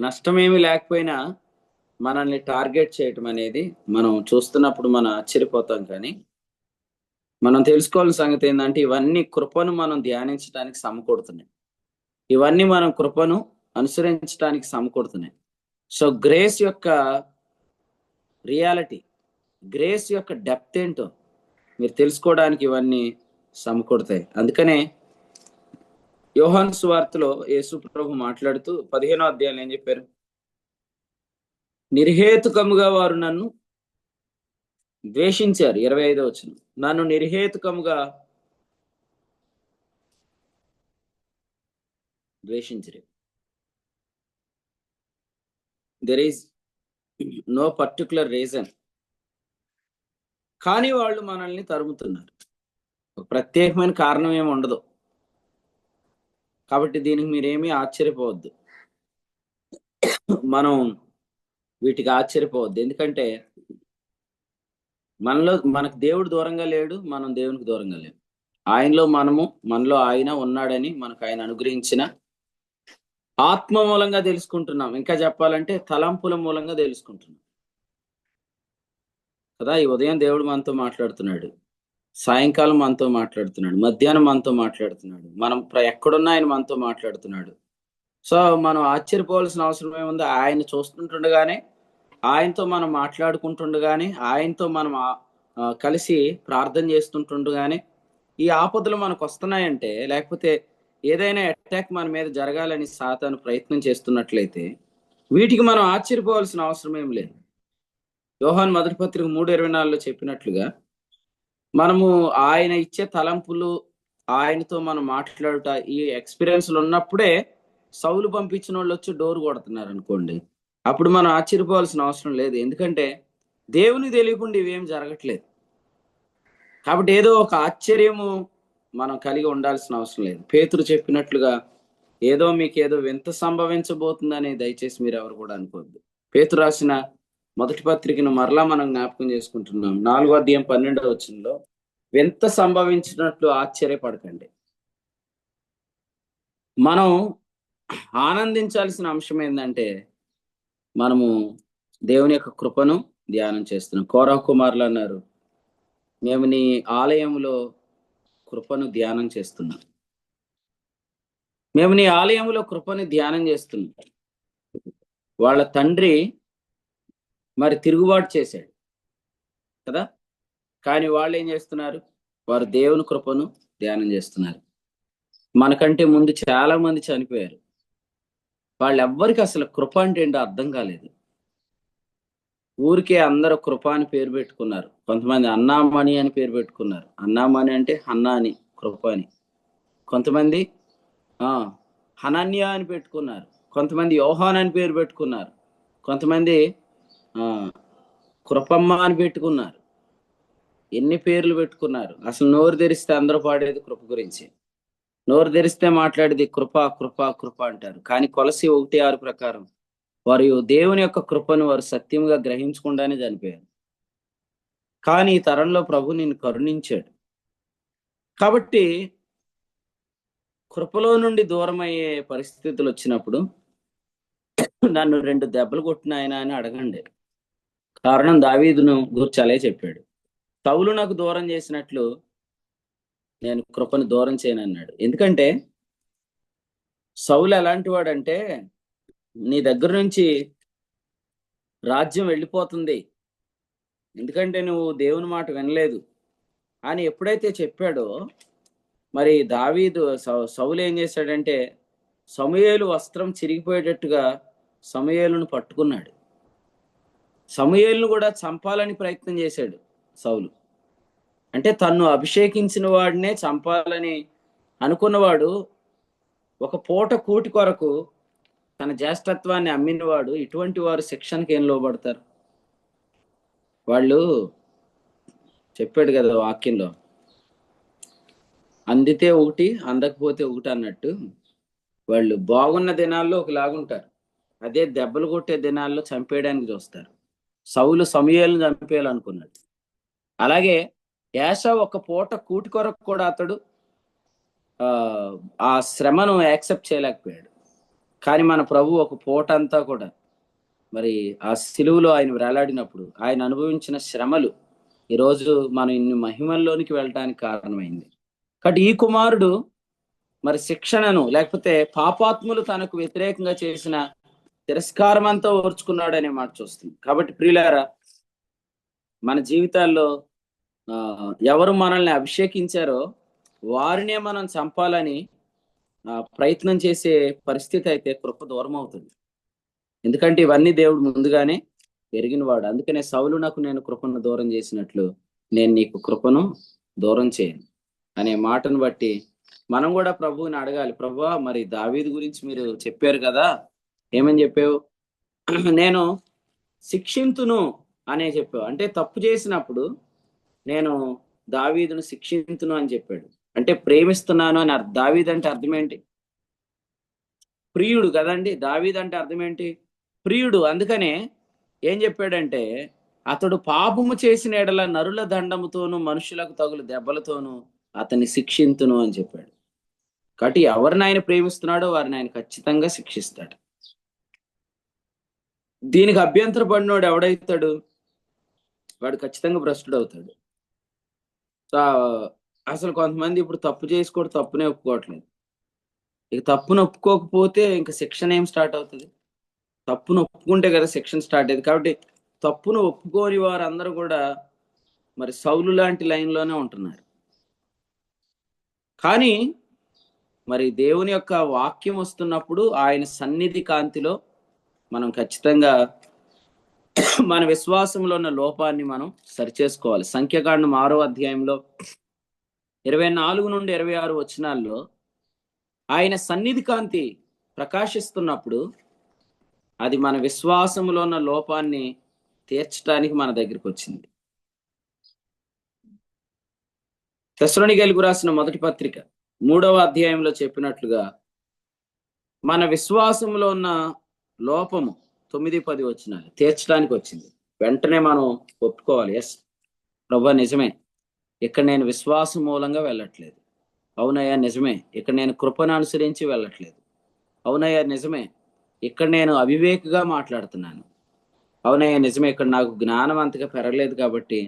నష్టమేమీ లేకపోయినా మనల్ని టార్గెట్ చేయటం అనేది మనం చూస్తున్నప్పుడు మనం ఆశ్చర్యపోతాం. కానీ మనం తెలుసుకోవాల్సిన సంగతి ఏంటంటే ఇవన్నీ కృపను మనం ధ్యానించడానికి సమకూడుతున్నాయి. ఇవన్నీ మనం కృపను అనుసరించడానికి సమకూడుతున్నాయి. సో గ్రేస్ యొక్క రియాలిటీ, గ్రేస్ యొక్క డెప్త్ ఏంటో మీరు తెలుసుకోవడానికి ఇవన్నీ సమకూడతాయి. అందుకనే యోహాను సువార్తలో యేసు ప్రభు మాట్లాడుతూ 15వ అధ్యాయంలో ఏం చెప్పారు? నిర్హేతుకముగా వారు నన్ను ద్వేషించారు. 25వ వచనం. నన్ను నిర్హేతుకముగా ద్వేషించరు. There is no particular reason, కానీ వాళ్ళు మనల్ని తరుముతున్నారు. ఒక ప్రత్యేకమైన కారణం ఏమి ఉండదు. కాబట్టి దీనికి మీరేమీ ఆశ్చర్యపోవద్దు. మనం వీటికి ఆశ్చర్యపోవద్దు. ఎందుకంటే మనకు దేవుడు దూరంగా లేడు, మనం దేవునికి దూరంగా లేము. ఆయనలో మనలో ఆయన ఉన్నాడని మనకు ఆయన అనుగ్రహించిన ఆత్మ మూలంగా తెలుసుకుంటున్నాం. ఇంకా చెప్పాలంటే తలంపుల మూలంగా తెలుసుకుంటున్నాం కదా. ఈ ఉదయం దేవుడు మనతో మాట్లాడుతున్నాడు, సాయంకాలం మనతో మాట్లాడుతున్నాడు, మధ్యాహ్నం మనతో మాట్లాడుతున్నాడు, మనం ఎక్కడున్నా ఆయన మనతో మాట్లాడుతున్నాడు. సో మనం ఆశ్చర్యపోవాల్సిన అవసరం ఏముంది? ఆయన చూస్తుంటుండగానే, ఆయనతో మనం మాట్లాడుకుంటుండగానే, ఆయనతో మనం కలిసి ప్రార్థన చేస్తుంటుండగానే ఈ ఆపదలు మనకు వస్తున్నాయంటే, లేకపోతే ఏదైనా అటాక్ మన మీద జరగాలని సాతాను ప్రయత్నం చేస్తున్నట్లయితే వీటికి మనం ఆశ్చర్యపోవాల్సిన అవసరం ఏం లేదు. యోహాను మొదటి పత్రిక 3:24లో చెప్పినట్లుగా మనము ఆయన ఇచ్చే తలంపులు, ఆయనతో మనం మాట్లాడుట, ఈ ఎక్స్పీరియన్స్లు ఉన్నప్పుడే సౌలు పంపించిన వాళ్ళు వచ్చి డోర్ కొడుతున్నారు అనుకోండి, అప్పుడు మనం ఆశ్చర్యపోవాల్సిన అవసరం లేదు. ఎందుకంటే దేవునికి తెలియకుండా ఇవేం జరగట్లేదు. కాబట్టి ఏదో ఒక ఆశ్చర్యము మనం కలిగి ఉండాల్సిన అవసరం లేదు. పేతురు చెప్పినట్లుగా మీకేదో వింత సంభవించబోతుందని దయచేసి మీరు ఎవరు కూడా అనుకోవద్దు. పేతురు రాసిన మొదటి పత్రికను మరలా మనం జ్ఞాపకం చేసుకుంటున్నాం. 4వ అధ్యాయం 12వ వచనంలో వింత సంభవించినట్లు ఆశ్చర్యపడకండి. మనం ఆనందించాల్సిన అంశం ఏంటంటే మనము దేవుని యొక్క కృపను ధ్యానం చేస్తున్నాం. కోరహ కుమారులు అన్నారు, మేము నీ ఆలయంలో కృపను ధ్యానం చేస్తున్నాం. మేము నీ ఆలయంలో కృపను ధ్యానం చేస్తున్నాం. వాళ్ళ తండ్రి మరి తిరుగుబాటు చేశాడు కదా, కానీ వాళ్ళు ఏం చేస్తున్నారు? వారు దేవుని కృపను ధ్యానం చేస్తున్నారు. మనకంటే ముందు చాలా మంది చనిపోయారు. వాళ్ళెవ్వరికి అసలు కృప అంటే ఏంటో అర్థం కాలేదు. ఊరికే అందరూ కృప అని పేరు పెట్టుకున్నారు. కొంతమంది అన్నామణి అని పేరు పెట్టుకున్నారు. అన్నామణి అంటే హన్నా అని, కృప అని. కొంతమంది హనన్య అని పెట్టుకున్నారు. కొంతమంది యోహాన్ అని పేరు పెట్టుకున్నారు. కొంతమంది కృపమ్మ అని పెట్టుకున్నారు. ఎన్ని పేర్లు పెట్టుకున్నారు. అసలు నోరు తెరిస్తే అందరూ పాడేది కృప గురించి. నోరు తెరిస్తే మాట్లాడేది కృప కృప కృప అంటారు. కానీ కొలసి 1:6 ప్రకారం వారు దేవుని యొక్క కృపను వారు సత్యంగా గ్రహించకుండానే చనిపోయారు. కానీ ఈ తరంలో ప్రభు నిన్ను కరుణించాడు. కాబట్టి కృపలో నుండి దూరం అయ్యే పరిస్థితులు వచ్చినప్పుడు నన్ను 2 దెబ్బలు కొట్టిన ఆయన అని అడగండి. కారణం దావీదును గురించి అలే చెప్పాడు. సౌలు నాకు దూరం చేసినట్లు నేను కృపను దూరం చేయనన్నాడు. ఎందుకంటే సౌలు ఎలాంటి వాడంటే, నీ దగ్గర నుంచి రాజ్యం వెళ్ళిపోతుంది, ఎందుకంటే నువ్వు దేవుని మాట వినలేదు అని ఎప్పుడైతే చెప్పాడో, మరి దావీదు సౌలు ఏం చేశాడంటే సమూయేలు వస్త్రం చిరిగిపోయేటట్టుగా సమూయేలును పట్టుకున్నాడు. సమూయేలును కూడా చంపాలని ప్రయత్నం చేశాడు సౌలు. అంటే తన్ను అభిషేకించిన వాడినే చంపాలని అనుకున్నవాడు, ఒక పూట కూటి కొరకు తన జ్యేష్ఠత్వాన్ని అమ్మినవాడు, ఇటువంటి వారు శిక్షణకి ఏం లోబడతారు? వాళ్ళు చెప్పాడు కదా వాక్యంలో, అందితే ఒకటి అందకపోతే ఒకటి అన్నట్టు. వాళ్ళు బాగున్న దినాల్లో ఒకలాగుంటారు, అదే దెబ్బలు కొట్టే దినాల్లో చంపేయడానికి చూస్తారు. సౌలు సమూయేలును చంపేయాలనుకున్నాడు. అలాగే ఏశావు ఒక పూట కూటి కొరకు కూడా అతడు ఆ ఆ శ్రమను యాక్సెప్ట్ చేయలేకపోయాడు. కానీ మన ప్రభు ఒక పూట అంతా కూడా మరి ఆ సిలువలో ఆయన వేలాడినప్పుడు ఆయన అనుభవించిన శ్రమలు ఈరోజు మనం ఇన్ని మహిమల్లోనికి వెళ్ళడానికి కారణమైంది. కాబట్టి ఈ కుమారుడు మరి శిక్షణను, లేకపోతే పాపాత్ములు తనకు వ్యతిరేకంగా చేసిన తిరస్కారం అంతా ఓర్చుకున్నాడు అనే మాట చూస్తుంది. కాబట్టి ప్రియులారా, మన జీవితాల్లో ఎవరు మనల్ని అభిషేకించారో వారినే మనం చంపాలని ప్రయత్నం చేసే పరిస్థితి అయితే కృప దూరం అవుతుంది. ఎందుకంటే ఇవన్నీ దేవుడు ముందుగానే ఎరిగినవాడు. అందుకనే సౌలునకు నేను కృపను దూరం చేసినట్లు నేను నీకు కృపను దూరం చేయను అనే మాటను బట్టి మనం కూడా ప్రభువుని అడగాలి. ప్రభువా, మరి దావీదు గురించి మీరు చెప్పారు కదా, ఏమని చెప్పావు? నేను శిక్షింతును అనే చెప్పావు. అంటే తప్పు చేసినప్పుడు నేను దావీదును శిక్షింతును అని చెప్పాడు. అంటే ప్రేమిస్తున్నాను అని దావీదు అంటే అర్థం ఏంటి? ప్రియుడు కదండి. దావీదు అంటే అర్థం ఏంటి? ప్రియుడు. అందుకనే ఏం చెప్పాడంటే, అతడు పాపము చేసిన ఎడల నరుల దండముతోను మనుషులకు తగులు దెబ్బలతోనూ అతన్ని శిక్షింతును అని చెప్పాడు. కాబట్టి ఎవరిని ఆయన ప్రేమిస్తున్నాడో వారిని ఆయన ఖచ్చితంగా శిక్షిస్తాడు. దీనికి అభ్యంతర పడినోడు ఎవడైతాడు? వాడు ఖచ్చితంగా భ్రష్టుడు అవుతాడు. అసలు కొంతమంది ఇప్పుడు తప్పు చేసి కూడా తప్పునే ఒప్పుకోవట్లేదు. ఇక తప్పును ఒప్పుకోకపోతే ఇంకా శిక్షణ ఏం స్టార్ట్ అవుతుంది? తప్పును ఒప్పుకుంటే కదా శిక్షణ స్టార్ట్ అయ్యేది. కాబట్టి తప్పును ఒప్పుకోని వారందరూ కూడా మరి సౌలు లాంటి లైన్లోనే ఉంటున్నారు. కానీ మరి దేవుని యొక్క వాక్యం వస్తున్నప్పుడు ఆయన సన్నిధి కాంతిలో మనం ఖచ్చితంగా మన విశ్వాసంలో ఉన్న లోపాన్ని మనం సరిచేసుకోవాలి. సంఖ్యాకాండం 6వ అధ్యాయంలో 24 నుండి 26 వచనాల్లో ఆయన సన్నిధి కాంతి ప్రకాశిస్తున్నప్పుడు అది మన విశ్వాసంలో ఉన్న లోపాన్ని తీర్చడానికి మన దగ్గరికి వచ్చింది. తెస్సలోనికీయులకు రాసిన మొదటి పత్రిక 3వ అధ్యాయంలో చెప్పినట్లుగా మన విశ్వాసంలో ఉన్న లోపము 9-10 వచనాలు తీర్చడానికి వచ్చింది. వెంటనే మనం ఒప్పుకోవాలి, ఎస్ ప్రభువా నిజమే, ఇక్కడ నేను విశ్వాసం మూలంగా వెళ్ళట్లేదు. అవునయ్యా నిజమే, ఇక్కడ నేను కృపను అనుసరించి వెళ్ళట్లేదు. అవునయ్యా నిజమే, ఇక్కడ నేను అవివేకగా మాట్లాడుతున్నాను. అవునయ్యా నిజమే, ఇక్కడ నాకు జ్ఞానం అంతగా పెరగలేదు కాబట్టి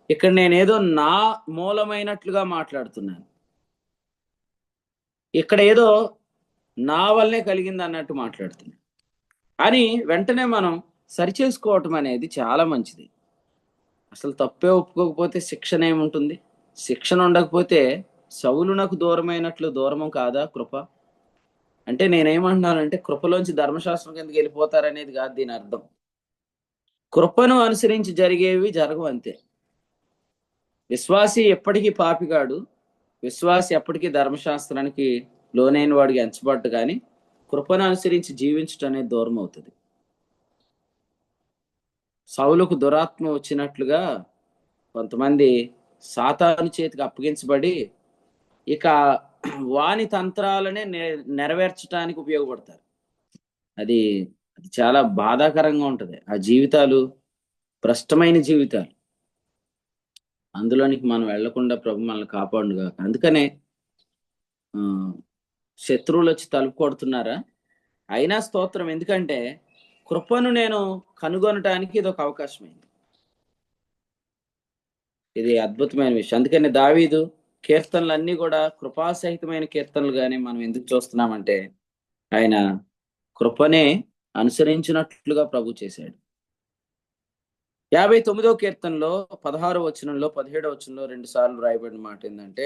ఇక్కడ నేనేదో నా మూలమైనట్లుగా మాట్లాడుతున్నాను. ఇక్కడ ఏదో నా వల్లే కలిగింది అన్నట్టు మాట్లాడుతున్నాను అని వెంటనే మనం సరిచేసుకోవటం అనేది చాలా మంచిది. అసలు తప్పే ఒప్పుకోకపోతే శిక్షణ ఏముంటుంది? శిక్షణ ఉండకపోతే సౌలునకు దూరమైనట్లు దూరము కాదా కృప? అంటే నేనేమంటున్నానంటే కృపలోంచి ధర్మశాస్త్రం కిందకి వెళ్ళిపోతారనేది కాదు దీని అర్థం. కృపను అనుసరించి జరిగేవి జరగవు అంతే. విశ్వాసి ఎప్పటికీ పాపిగాడు, విశ్వాసి ఎప్పటికీ ధర్మశాస్త్రానికి లోనైన వాడికి ఎంచబడ్డు. కానీ కృపను అనుసరించి జీవించడం అనేది దూరం అవుతుంది. సౌలుకు దురాత్మ వచ్చినట్లుగా కొంతమంది సాతాను చేతికి అప్పగించబడి ఇక వాని తంత్రాలనే నెరవేర్చడానికి ఉపయోగపడతారు. అది చాలా బాధాకరంగా ఉంటది. ఆ జీవితాలు భ్రష్టమైన జీవితాలు. అందులోనికి మనం వెళ్లకుండా ప్రభు మనల్ని కాపాడుగా. అందుకనే శత్రువులు వచ్చి తలుపు కొడుతున్నారా? అయినా స్తోత్రం, ఎందుకంటే కృపను నేను కనుగొనటానికి ఇది ఒక అవకాశమైంది. ఇది అద్భుతమైన విషయం. అందుకని దావీదు కీర్తనలు అన్ని కూడా కృపాసహితమైన కీర్తనలు గాని మనం ఎందుకు చూస్తున్నామంటే ఆయన కృపనే అనుసరించినట్లుగా ప్రభు చేశాడు. 59వ కీర్తనలో 16వ వచనంలో 17వ వచనంలో 2 సార్లు రాయబడిన మాట ఏంటంటే,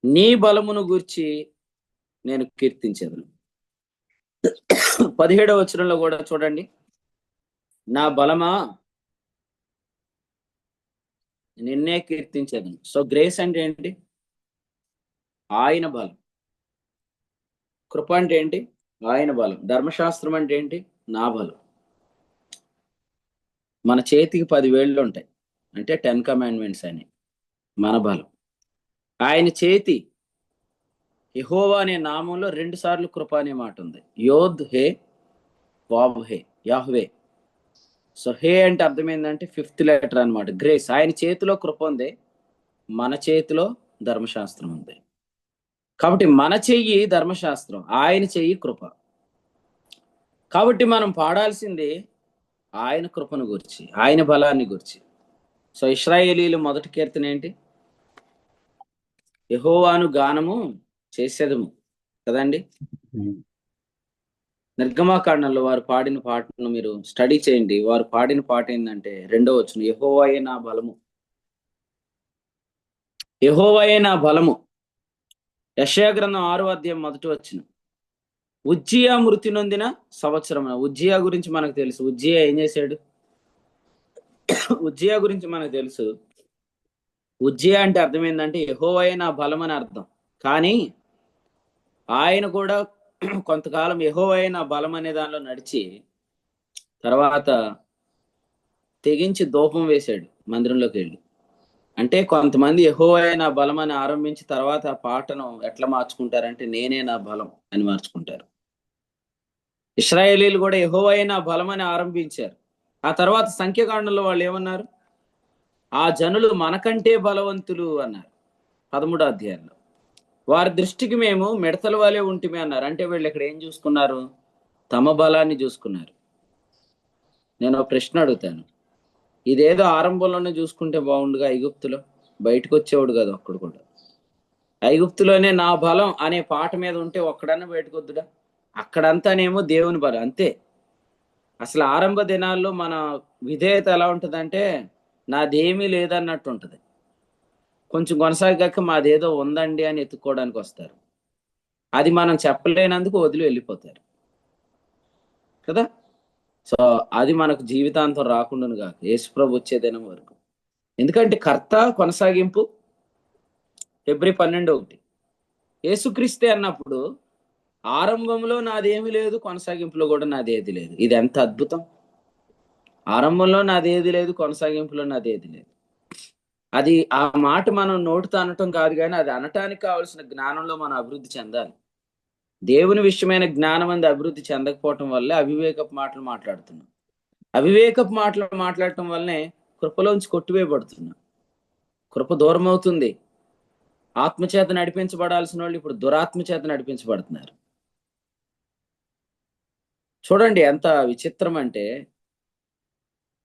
నీ బలమును గూర్చి నేను కీర్తించేదను. 17వ వచనంలో కూడా చూడండి, నా బలమా నిన్నే కీర్తించేదను. సో గ్రేస్ అంటే ఏంటి? ఆయన బలం. కృప అంటే ఏంటి? ఆయన బలం. ధర్మశాస్త్రం అంటే ఏంటి? నా బలం. మన చేతికి 10 వేళ్ళు ఉంటాయి, అంటే 10 కమాండ్మెంట్స్ అని మన బలం. ఆయన చేతి యెహోవా అనే నామంలో 2 సార్లు కృప అనే మాట ఉంది. యోద్ హే wow hey Yahweh. So hey అంటే అర్థం ఏంటంటే 5th లెటర్ అన్నమాట, గ్రేస్. ఆయన చేతిలో కృప ఉంది, మన చేతిలో ధర్మశాస్త్రం ఉంది. కాబట్టి మన చెయ్యి ధర్మశాస్త్రం, ఆయన చెయ్యి కృప. కాబట్టి మనం పాడాల్సింది ఆయన కృపను గురించి, ఆయన బలాన్ని గురించి. సో ఇశ్రాయేలీలు మొదటి కీర్తన ఏంటి? యెహోవాను గానము చేసేదము కదండి. నిర్గమాకాండంలో వారు పాడిన పాటను మీరు స్టడీ చేయండి. వారు పాడిన పాట ఏంటంటే 2వ వచనం, యెహోవాయే నా బలము, యెహోవాయే నా బలము. యెషయా గ్రంథం 6వ అధ్యాయం 1వ వచనం, ఉజ్జియా మృతి నొందిన సంవత్సరం. ఉజ్జియా గురించి మనకు తెలుసు. ఉజ్జియా ఏం చేశాడు? ఉజ్జియా గురించి మనకు తెలుసు. ఉజ్జియా అంటే అర్థం ఏంటంటే యెహోవాయే నా బలం అని అర్థం. కానీ ఆయన కూడా కొంతకాలం యెహోవాయే నా బలం అనే దానిలో నడిచి తర్వాత తెగించి ధూపం వేశాడు మందిరంలోకి వెళ్ళి. అంటే కొంతమంది యెహోవాయే నా బలం అని ఆరంభించి తర్వాత ఆ పాటను ఎట్లా మార్చుకుంటారంటే నేనే నా బలం అని మార్చుకుంటారు. ఇశ్రాయేలీలు కూడా యెహోవాయే నా బలం అని ఆరంభించారు. ఆ తర్వాత సంఖ్యాకాండంలో వాళ్ళు ఏమన్నారు? ఆ జనులు మనకంటే బలవంతులు అన్నారు 13వ అధ్యాయంలో. వారి దృష్టికి మేము మిడతల వలె ఉంటిమి అన్నారు. అంటే వీళ్ళు ఇక్కడ ఏం చూసుకున్నారు? తమ బలాన్ని చూసుకున్నారు. నేను ఒక ప్రశ్న అడుగుతాను, ఇదేదో ఆరంభంలోనే చూసుకుంటే బాగుండుగా. ఐగుప్తులో బయటకు వచ్చేవాడు కదా ఒక్కడు కూడా. ఐగుప్తులోనే నా బలం అనే పాట మీద ఉంటే ఒక్కడన్నా బయటకు వద్దుడా? అక్కడంతానేమో దేవుని బలం అంతే. అసలు ఆరంభ దినాల్లో మన విధేయత ఎలా ఉంటుందంటే నాదేమీ లేదన్నట్టు ఉంటుంది. కొంచెం కొనసాగాక మాదేదో ఉందండి అని ఎత్తుక్కోవడానికి వస్తారు. అది మనం చెప్పలేనందుకు వదిలి వెళ్ళిపోతారు కదా. సో అది మనకు జీవితాంతం రాకుండాను కాక యేసుప్రభు వచ్చే దినం వరకు. ఎందుకంటే కర్త కొనసాగింపు ఫిబ్రవరి 12:1 యేసుక్రీస్తే అన్నప్పుడు ఆరంభంలో నాదేమీ లేదు, కొనసాగింపులో కూడా నాదేది లేదు. ఇది ఎంత అద్భుతం! ఆరంభంలో నాదేది లేదు, కొనసాగింపులో నాదేది లేదు. అది ఆ మాట మనం నోటితో అనటం కాదు, కానీ అది అనటానికి కావలసిన జ్ఞానంలో మనం అభివృద్ధి చెందాలి. దేవుని విషయమైన జ్ఞానం అంది అభివృద్ధి చెందకపోవటం వల్లే అవివేకపు మాటలు మాట్లాడుతున్నాం. అవివేకపు మాటలు మాట్లాడటం వల్లనే కృపలోంచి కొట్టివేయబడుతున్నాం. కృప దూరం అవుతుంది. ఆత్మచేత నడిపించబడాల్సిన వాళ్ళు ఇప్పుడు దురాత్మ చేత నడిపించబడుతున్నారు. చూడండి ఎంత విచిత్రం అంటే,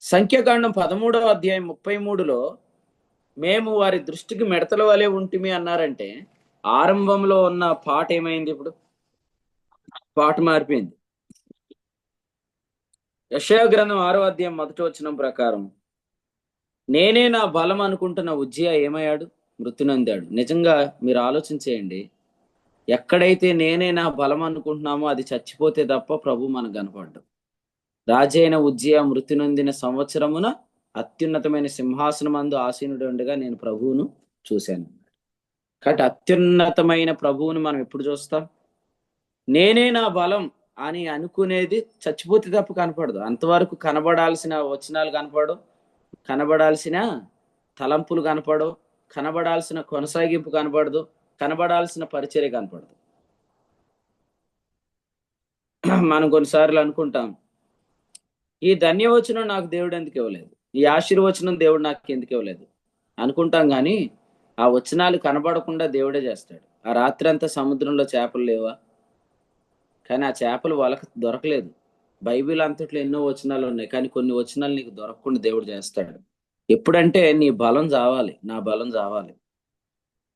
సంఖ్యాకాండం 13వ అధ్యాయం 33లో మేము వారి దృష్టికి మిడతల వలె ఉంటిమి అన్నారంటే ఆరంభంలో ఉన్న పాట ఏమైంది? ఇప్పుడు పాట మారిపోయింది. యెషయా గ్రంథం 6వ అధ్యాయం 1వ వచనం ప్రకారం నేనే నా బలం అనుకుంటున్న ఉజ్జియా ఏమయ్యాడు? మృతి నొందాడు. నిజంగా మీరు ఆలోచించేయండి, ఎక్కడైతే నేనే నా బలం అనుకుంటున్నామో అది చచ్చిపోతే తప్ప ప్రభు మనకు కనపడ్డు. రాజైన ఉజ్జియా మృతి నొందిన సంవత్సరమున అత్యున్నతమైన సింహాసనమందు ఆసీనుడు ఉండగా నేను ప్రభువును చూశాను. కాబట్టి అత్యున్నతమైన ప్రభువుని మనం ఎప్పుడు చూస్తాం? నేనే నా బలం అని అనుకునేది చచ్చిపోతే తప్ప కనపడదు. అంతవరకు కనబడాల్సిన వచనాలు కనపడవు, కనబడాల్సిన తలంపులు కనపడవు, కనబడాల్సిన కొనసాగింపు కనపడదు, కనబడాల్సిన పరిచర్య కనపడదు. మనం కొన్నిసార్లు అనుకుంటాం, ఈ ధన్యవచనం నాకు దేవుడు ఎందుకు ఇవ్వలేదు, ఈ ఆశీర్వచనం దేవుడు నాకు ఎందుకు ఇవ్వలేదు అనుకుంటాం. కానీ ఆ వచనాలు కనబడకుండా దేవుడే చేస్తాడు. ఆ రాత్రి అంతా సముద్రంలో చేపలు లేవా? కానీ ఆ చేపలు వాళ్ళకి దొరకలేదు. బైబిల్ అంతట్లో ఎన్నో వచనాలు ఉన్నాయి, కానీ కొన్ని వచనాలు నీకు దొరకకుండా దేవుడు చేస్తాడు. ఎప్పుడంటే నీ బలం చావాలి, నా బలం చావాలి.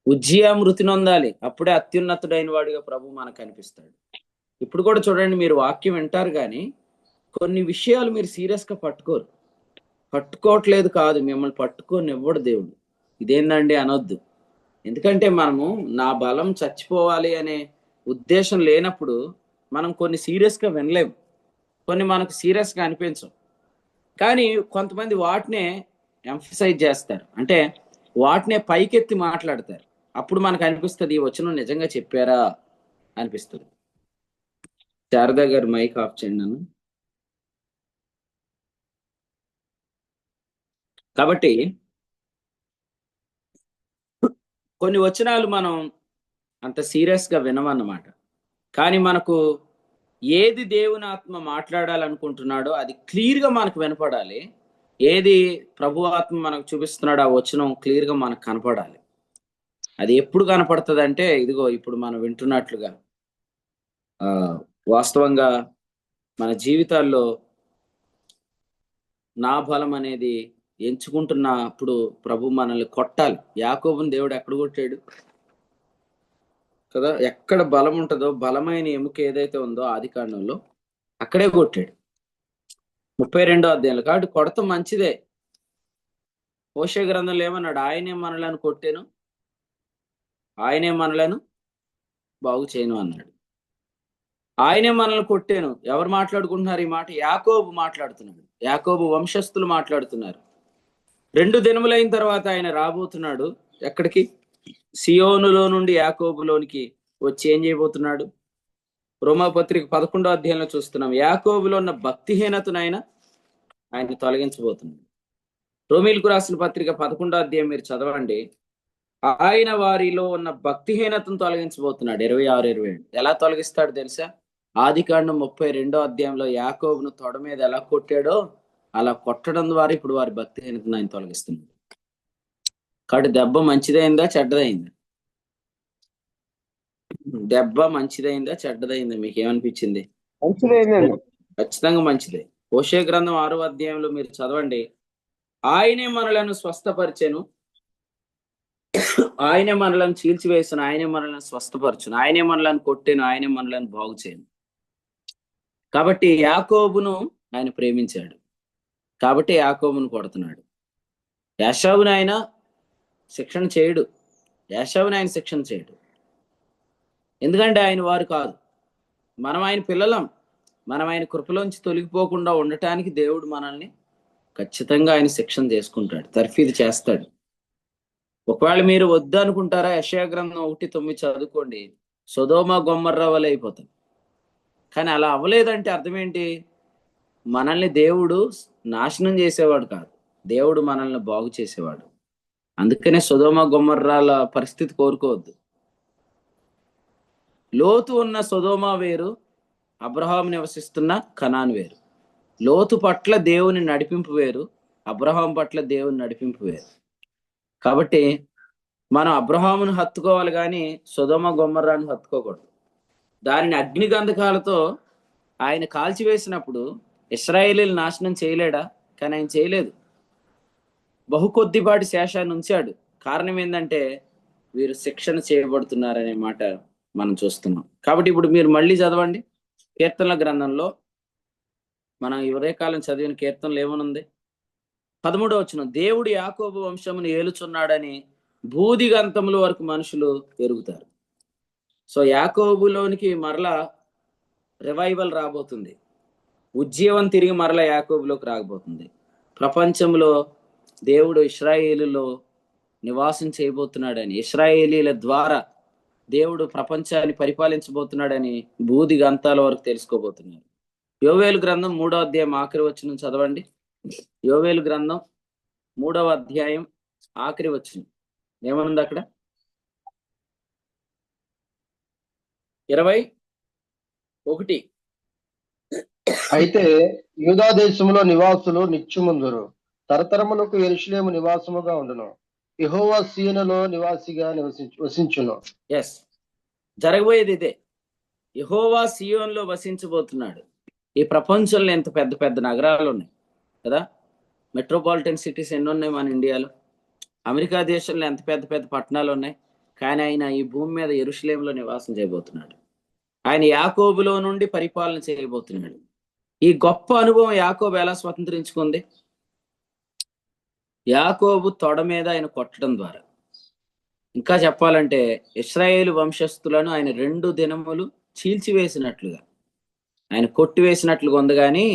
ఉజ్జియా మృతి నొందాలి, అప్పుడే అత్యున్నతుడైన వాడిగా ప్రభు మనకు కనిపిస్తాడు. ఇప్పుడు కూడా చూడండి, మీరు వాక్యం వింటారు కానీ కొన్ని విషయాలు మీరు సీరియస్ గా పట్టుకోరు. పట్టుకోవట్లేదు కాదు, మిమ్మల్ని పట్టుకోనివ్వడు దేవుడు. ఇదేందండి అనొద్దు. ఎందుకంటే మనము నా బలం చచ్చిపోవాలి అనే ఉద్దేశం లేనప్పుడు మనం కొన్ని సీరియస్ గా వినలేము, కొన్ని మనకు సీరియస్ గా అనిపించవు. కానీ కొంతమంది వాటినే ఎంఫసైజ్ చేస్తారు, అంటే వాటినే పైకెత్తి మాట్లాడతారు. అప్పుడు మనకు అనిపిస్తుంది ఈ వచనం నిజంగా చెప్పారా అనిపిస్తుంది. శారదా గారు మైక్ ఆఫ్ చేయండి నన్ను. కాబట్టి కొన్ని వచనాలు మనం అంత సీరియస్ గా వినమన్నమాట. కానీ మనకు ఏది దేవుని ఆత్మ మాట్లాడాలనుకుంటున్నాడో అది క్లియర్ గా మనకు వినపడాలి. ఏది ప్రభు ఆత్మ మనకు చూపిస్తున్నాడో ఆ వచనం క్లియర్ గా మనకు కనపడాలి. అది ఎప్పుడు కనపడుతుంది అంటే ఇదిగో ఇప్పుడు మనం వింటున్నట్లుగా ఆ వాస్తవంగా మన జీవితాల్లో నా బలం అనేది ఎంచుకుంటున్నప్పుడు ప్రభు మనల్ని కొట్టాలి. యాకోబుని దేవుడు ఎక్కడ కొట్టాడు కదా? ఎక్కడ బలం ఉంటుందో, బలమైన ఎముక ఏదైతే ఉందో ఆది కాండంలో అక్కడే కొట్టాడు. 32వ అధ్యాయంలో. కాబట్టి కొడత మంచిదే. హోషే గ్రంథంలో ఏమన్నాడు? ఆయనే మనలను కొట్టాను, ఆయనే మనలను బాగు చేయను అన్నాడు. ఆయనే మనల్ని కొట్టాను. ఎవరు మాట్లాడుకుంటున్నారు ఈ మాట? యాకోబు మాట్లాడుతున్నాడు. యాకోబు వంశస్థులు మాట్లాడుతున్నారు. 2 దినములైన తర్వాత ఆయన రాబోతున్నాడు. ఎక్కడికి? సియోనులో నుండి యాకోబులోనికి వచ్చి ఏం చేయబోతున్నాడు? రోమాపత్రిక 11వ అధ్యాయంలో చూస్తున్నాం. యాకోబులో ఉన్న భక్తిహీనతను ఆయన తొలగించబోతున్నాడు. రోమీలకు రాసిన పత్రిక 11వ అధ్యాయం మీరు చదవండి. ఆయన వారిలో ఉన్న భక్తిహీనతను తొలగించబోతున్నాడు. 26, 27. ఎలా తొలగిస్తాడు తెలుసా? ఆది కాండం 32వ అధ్యాయంలో యాకోబును తొడ మీద ఎలా కొట్టాడో అలా కొట్టడం ద్వారా ఇప్పుడు వారి భక్తిహీనతను ఆయన తొలగిస్తున్నాడు. కాబట్టి దెబ్బ మంచిదైందా చెడ్డదైందా? దెబ్బ మంచిదైందా చెడ్డదైందా? మీకు ఏమనిపించింది? మంచిదైందండి. ఖచ్చితంగా మంచిదే. హోషే గ్రంథం 6వ అధ్యాయంలో మీరు చదవండి. ఆయనే మనలను స్వస్థపరిచెను, ఆయనే మనలను చీల్చివేసిన, ఆయనే మనలను స్వస్థపరచును, ఆయనే మనలను కొట్టెను, ఆయనే మనలను బాగు చేయను. కాబట్టి యాకోబును ఆయన ప్రేమించాడు, కాబట్టి యాకోబును కొడుతున్నాడు. యాషావుని ఆయన శిక్షణ చేయడు. యాషావుని ఆయన శిక్షణ చేయడు. ఎందుకంటే ఆయన వారు కాదు. మనం ఆయన పిల్లలం. మనం ఆయన కృపలోంచి తొలగిపోకుండా ఉండటానికి దేవుడు మనల్ని ఖచ్చితంగా ఆయన శిక్షణ చేసుకుంటాడు, తర్ఫీదు చేస్తాడు. ఒకవేళ మీరు వద్దు అనుకుంటారా, యెషయా గ్రంథం 1:9 చదువుకోండి. సొదొమ గొమొర్రా వలె అయిపోతాం. కానీ అలా అవ్వలేదంటే అర్థం ఏంటి? మనల్ని దేవుడు నాశనం చేసేవాడు కాదు, దేవుడు మనల్ని బాగు చేసేవాడు. అందుకనే సొదొమ గొమొర్రాల పరిస్థితి కోరుకోవద్దు. లోతు ఉన్న సొదొమ వేరు, అబ్రహాము నివసిస్తున్న కనాన్ వేరు. లోతు పట్ల దేవుని నడిపింపు వేరు, అబ్రహాం పట్ల దేవుని నడిపింపు వేరు. కాబట్టి మనం అబ్రహామును హత్తుకోవాలి కానీ సొదొమ గొమొర్రాను హత్తుకోకూడదు. దానిని అగ్ని గంధకాలతో ఆయన కాల్చివేసినప్పుడు ఇశ్రాయేలీలు నాశనం చేయలేడా? కానీ ఆయన చేయలేదు. బహు కొద్దిపాటి శేషాన్ని ఉంచాడు. కారణం ఏంటంటే వీరు శిక్షణ చేయబడుతున్నారనే మాట మనం చూస్తున్నాం. కాబట్టి ఇప్పుడు మీరు మళ్ళీ చదవండి కీర్తనల గ్రంథంలో. మనం ఈ ఉదయకాలం చదివిన కీర్తనలు ఏమనుంది? 13వ వచనం, దేవుడు యాకోబు వంశమును ఏలుచున్నాడని భూదిగంతముల వరకు మనుషులు ఎరుగుతారు. సో యాకోబులోనికి మరలా రివైవల్ రాబోతుంది. ఉజ్జీవం తిరిగి మరలా యాకోబులోకి రాబోతుంది. ప్రపంచంలో దేవుడు ఇశ్రాయేలులో నివాసం చేయబోతున్నాడని, ఇశ్రాయేలీల ద్వారా దేవుడు ప్రపంచాన్ని పరిపాలించబోతున్నాడని భూదిగంతాల వరకు తెలుసుకోబోతున్నారు. యోవేలు గ్రంథం 3వ అధ్యాయం ఆఖరి వచనం చదవండి. యోవేలు గ్రంథం 3వ అధ్యాయం ఆఖరి వచనం ఏమనుంది అక్కడ? 21. అయితే యూదా దేశంలో నివాసులు నిత్యముందురు, తరతరములకు యెరూషలేము నివాసముగా ఉండును, యెహోవా సీయోనులో నివాసిగా వసించును. ఎస్, జరగబోయేది ఇదే. యెహోవా సియోన్లో వసించబోతున్నాడు. ఈ ప్రపంచంలో ఎంత పెద్ద పెద్ద నగరాలు ఉన్నాయి కదా, మెట్రోపాలిటన్ సిటీస్ ఎన్ని ఉన్నాయి మన ఇండియాలో. అమెరికా దేశంలో ఎంత పెద్ద పెద్ద పట్టణాలు ఉన్నాయి. కానీ ఆయన ఈ భూమి మీద యెరూషలేములో నివాసం చేయబోతున్నాడు. ఆయన యాకోబులో నుండి పరిపాలన చేయబోతున్నాడు. ఈ గొప్ప అనుభవం యాకోబు ఎలా స్వతంత్రించుకుంది? యాకోబు తొడ మీద ఆయన కొట్టడం ద్వారా. ఇంకా చెప్పాలంటే ఇశ్రాయేలు వంశస్థులను ఆయన 2 దినములు చీల్చివేసినట్లుగా, ఆయన కొట్టివేసినట్లుగా ఉంది. కానీ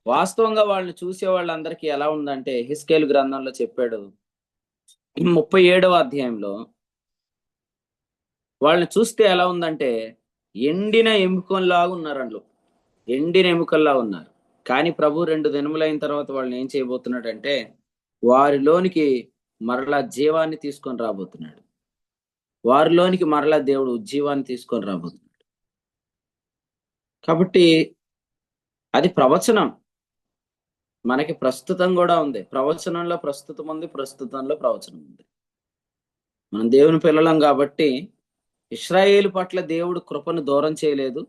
వాస్తవంగా వాళ్ళని చూసే వాళ్ళందరికీ ఎలా ఉందంటే హిస్కేలు గ్రంథంలో చెప్పాడు 37వ అధ్యాయంలో, వాళ్ళని చూస్తే ఎలా ఉందంటే ఎండిన ఎముకల్లాగా ఉన్నారు. అందులో ఎండిన ఎముకల్లా ఉన్నారు. కానీ ప్రభు 2 దినములైన తర్వాత వాళ్ళని ఏం చేయబోతున్నాడు అంటే వారిలోనికి మరలా జీవాన్ని తీసుకొని రాబోతున్నాడు. వారిలోనికి మరలా దేవుడు ఉజ్జీవాన్ని తీసుకొని రాబోతున్నాడు. కాబట్టి అది ప్రవచనం, మనకి ప్రస్తుతం కూడా ఉంది. ప్రవచనంలో ప్రస్తుతం ఉంది, ప్రస్తుతంలో ప్రవచనం ఉంది. మనం దేవుని పిల్లలం కాబట్టి ఇశ్రాయేలు పట్ల దేవుడు కృపను దూరం చేయలేదు.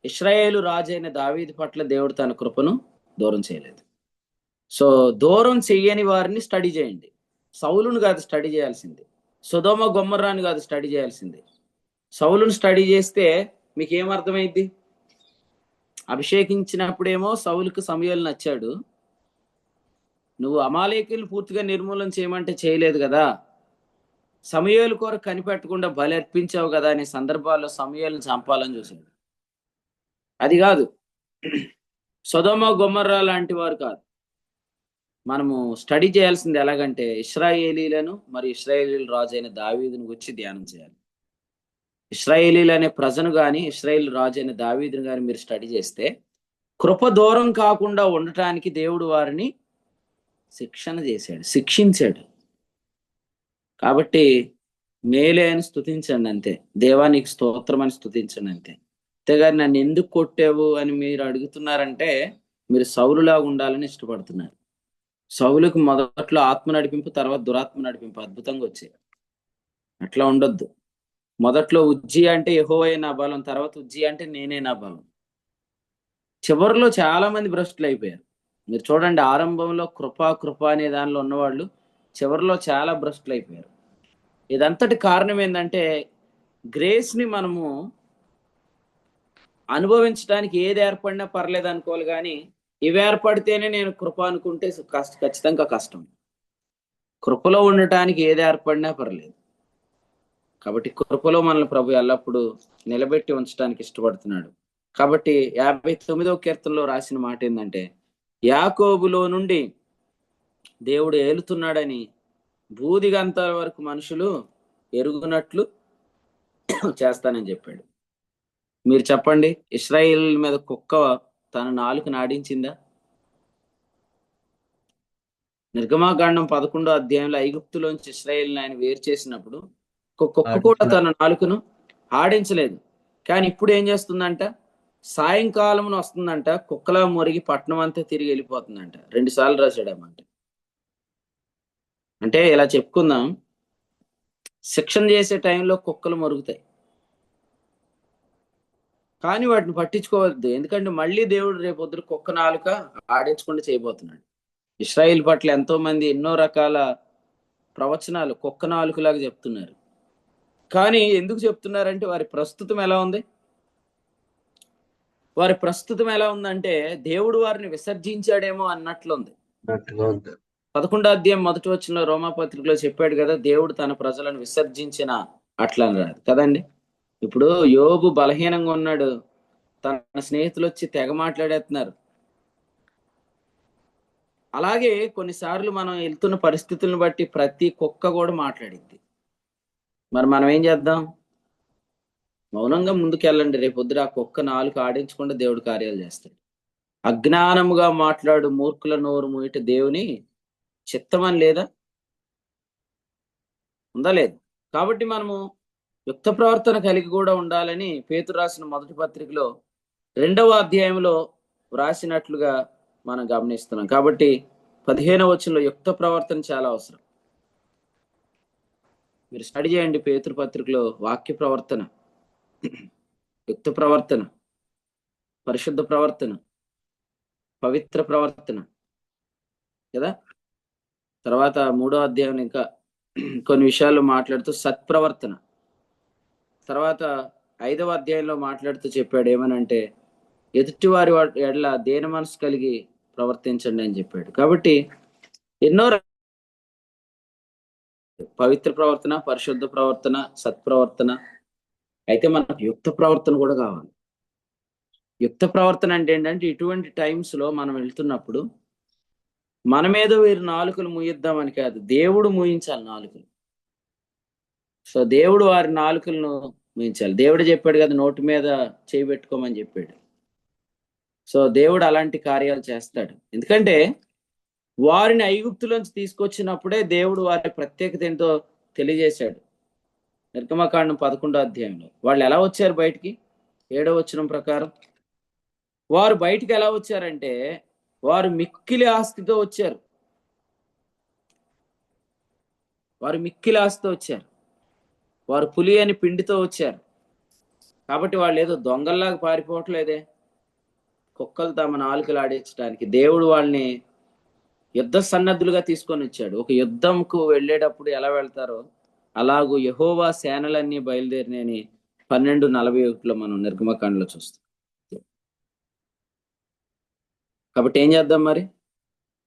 ఇశ్రాయేలు రాజైన దావీదు పట్ల దేవుడు తన కృపను దూరం చేయలేదు. సో దూరం చెయ్యని వారిని స్టడీ చేయండి. సౌలును కాదు స్టడీ చేయాల్సింది, సొదొమ గొమొర్రాను కాదు స్టడీ చేయాల్సింది. సౌలును స్టడీ చేస్తే మీకు ఏమర్థమైంది? అభిషేకించినప్పుడేమో సౌలుకు సమూయేలు నచ్చాడు. నువ్వు అమాలేకీయులు పూర్తిగా నిర్మూలన చేయమంటే చేయలేదు కదా, సమూయేలు కొరకు కనిపెట్టకుండా బలి అర్పించావు కదా అనే సందర్భాల్లో సమూయేలును చంపాలని చూశాడు. అది కాదు, సొదొమ గొమొర్రా లాంటి వారు కాదు. మనము స్టడీ చేయాల్సింది ఎలాగంటే ఇశ్రాయేలీలను మరి ఇశ్రాయేలీల రాజు అయిన దావీదుని గురించి ధ్యానం చేయాలి. ఇశ్రాయేలీలు అనే ప్రజను గాని ఇశ్రాయేల్ రాజు అయిన దావీదుని గాని మీరు స్టడీ చేస్తే కృప దూరం కాకుండా ఉండటానికి దేవుడు వారిని శిక్షించాడు. కాబట్టి మేలే అని స్తుతించండి అంతే, దేవానికి స్తోత్రం అని స్తుతించండి అంతే. అంతేగాని నన్ను ఎందుకు కొట్టావు అని మీరు అడుగుతున్నారంటే మీరు సౌలులాగా ఉండాలని ఇష్టపడుతున్నారు. సౌలుకు మొదట్లో ఆత్మ నడిపింపు, తర్వాత దురాత్మ నడిపింపు అద్భుతంగా వచ్చాయి. అట్లా ఉండొద్దు. మొదట్లో ఉజ్జి అంటే యెహోవాయే నా బలం, తర్వాత ఉజ్జి అంటే నేనే నా బలం. చివరిలో చాలా మంది భ్రష్టులు అయిపోయారు. మీరు చూడండి, ఆరంభంలో కృప అనే దానిలో ఉన్నవాళ్ళు చివరిలో చాలా భ్రష్టులు అయిపోయారు. ఇదంతటి కారణం ఏంటంటే గ్రేస్ ని మనము అనుభవించడానికి ఏది ఏర్పడినా పర్లేదు అనుకోవాలి, కానీ ఇవి ఏర్పడితేనే నేను కృప అనుకుంటే ఖచ్చితంగా కష్టం. కృపలో ఉండటానికి ఏది ఏర్పడినా పర్లేదు. కాబట్టి కృపలో మనల్ని ప్రభు ఎల్లప్పుడూ నిలబెట్టి ఉంచడానికి ఇష్టపడుతున్నాడు. కాబట్టి 59వ కీర్తనలో రాసిన మాట ఏంటంటే యాకోబులో నుండి దేవుడు ఏలుతున్నాడని భూదిగంతాల వరకు మనుషులు ఎరుగునట్లు చేస్తానని చెప్పాడు. మీరు చెప్పండి, ఇశ్రాయేల్ మీద కుక్క తన నాలుక నాడించిందా? నిర్గమాకాండం 11వ అధ్యాయంలో ఐగుప్తులోంచి ఇశ్రాయేల్ని ఆయన వేరు చేసినప్పుడు కుక్క కూడా తన నాలుకను ఆడించలేదు. కానీ ఇప్పుడు ఏం చేస్తుందంట? సాయంకాలం వస్తుందంట, కుక్కలా మురిగి పట్టణం అంతా తిరిగి వెళ్ళిపోతుందంట. 2 సార్లు రాశాడన్నమాట. అంటే ఇలా చెప్పుకుందాం, శిక్షణ చేసే టైంలో కుక్కలు మరుగుతాయి, కానీ వాటిని పట్టించుకోవద్దు. ఎందుకంటే మళ్ళీ దేవుడు రేపొద్దు కుక్క నాలుక ఆడించకుండా చేయబోతున్నాడు. ఇశ్రాయేల్ పట్ల ఎంతో మంది ఎన్నో రకాల ప్రవచనాలు కుక్క నాలుకలాగా చెప్తున్నారు. కానీ ఎందుకు చెప్తున్నారంటే వారి ప్రస్తుతం ఎలా ఉంది? వారి ప్రస్తుతం ఎలా ఉందంటే దేవుడు వారిని విసర్జించాడేమో అన్నట్లుంది. 11వ అధ్యాయం 1వ వచనంలో రోమాపత్రికలో చెప్పాడు కదా, దేవుడు తన ప్రజలను విసర్జించిన అట్లా రాదు కదండి. ఇప్పుడు యోబు బలహీనంగా ఉన్నాడు, తన స్నేహితులు వచ్చి తెగ మాట్లాడేస్తున్నారు. అలాగే కొన్నిసార్లు మనం వెళ్తున్న పరిస్థితులను బట్టి ప్రతి కుక్క కూడా మాట్లాడిద్ది. మరి మనం ఏం చేద్దాం? మౌనంగా ముందుకెళ్ళండి. రేపొద్దున ఆ కుక్క నాలుక ఆడించకుండా దేవుడు కార్యాలు చేస్తాడు. అజ్ఞానముగా మాట్లాడు మూర్ఖుల నోరు మూయట దేవుని చిత్తమని లేదా? ఉందా? లేదు. కాబట్టి మనము యుక్త ప్రవర్తన కలిగి కూడా ఉండాలని పేతురు రాసిన మొదటి పత్రికలో 2వ అధ్యాయంలో వ్రాసినట్లుగా మనం గమనిస్తున్నాం. కాబట్టి 15వ వచనంలో యుక్త ప్రవర్తన చాలా అవసరం. మీరు స్టడీ చేయండి పేతురు పత్రికలో వాక్య ప్రవర్తన, యుక్త ప్రవర్తన, పరిశుద్ధ ప్రవర్తన, పవిత్ర ప్రవర్తన కదా. తర్వాత 3వ అధ్యాయం ఇంకా కొన్ని విషయాలు మాట్లాడుతూ సత్ప్రవర్తన, తర్వాత 5వ అధ్యాయంలో మాట్లాడుతూ చెప్పాడు ఏమనంటే ఎదుటివారి ఎడల దేన మనసు కలిగి ప్రవర్తించండి అని చెప్పాడు. కాబట్టి ఎన్నో పవిత్ర ప్రవర్తన, పరిశుద్ధ ప్రవర్తన, సత్ప్రవర్తన. అయితే మనకు యుక్త ప్రవర్తన కూడా కావాలి. యుక్త ప్రవర్తన అంటే ఏంటంటే ఇటువంటి టైమ్స్ లో మనం వెళ్తున్నప్పుడు మన మీద వీరు నాలుకలు మూయిద్దామని కాదు, దేవుడు మూయించాలి నాలుకలు. సో దేవుడు వారి నాలుకలను మూయించాలి. దేవుడు చెప్పాడు కదా, నోటి మీద చేయి పెట్టుకోమని చెప్పాడు. సో దేవుడు అలాంటి కార్యాలు చేస్తాడు. ఎందుకంటే వారిని ఐగుప్తులోంచి తీసుకొచ్చినప్పుడే దేవుడు వారి ప్రత్యేకత ఏంటో తెలియజేశాడు. నిర్గమకాండం 11వ అధ్యాయంలో. వాళ్ళు ఎలా వచ్చారు బయటికి? 7వ వచనం ప్రకారం వారు బయటికి ఎలా వచ్చారంటే వారు మిక్కిలి ఆస్తితో వచ్చారు. వారు మిక్కిలి ఆస్తితో వచ్చారు. వారు పులి అని పిండితో వచ్చారు. కాబట్టి వాళ్ళు ఏదో దొంగల్లాగా పారిపోవట్లేదే, కుక్కలు తమ నాలుకలు ఆడించడానికి. దేవుడు వాళ్ళని యుద్ధ సన్నద్ధులుగా తీసుకొని వచ్చాడు. ఒక యుద్ధంకు వెళ్ళేటప్పుడు ఎలా వెళ్తారో అలాగూ యెహోవా సేనలన్నీ బయలుదేరినని 12:41 మనం నిర్గమకాండలో చూస్తాం. కాబట్టి ఏం చేద్దాం మరి?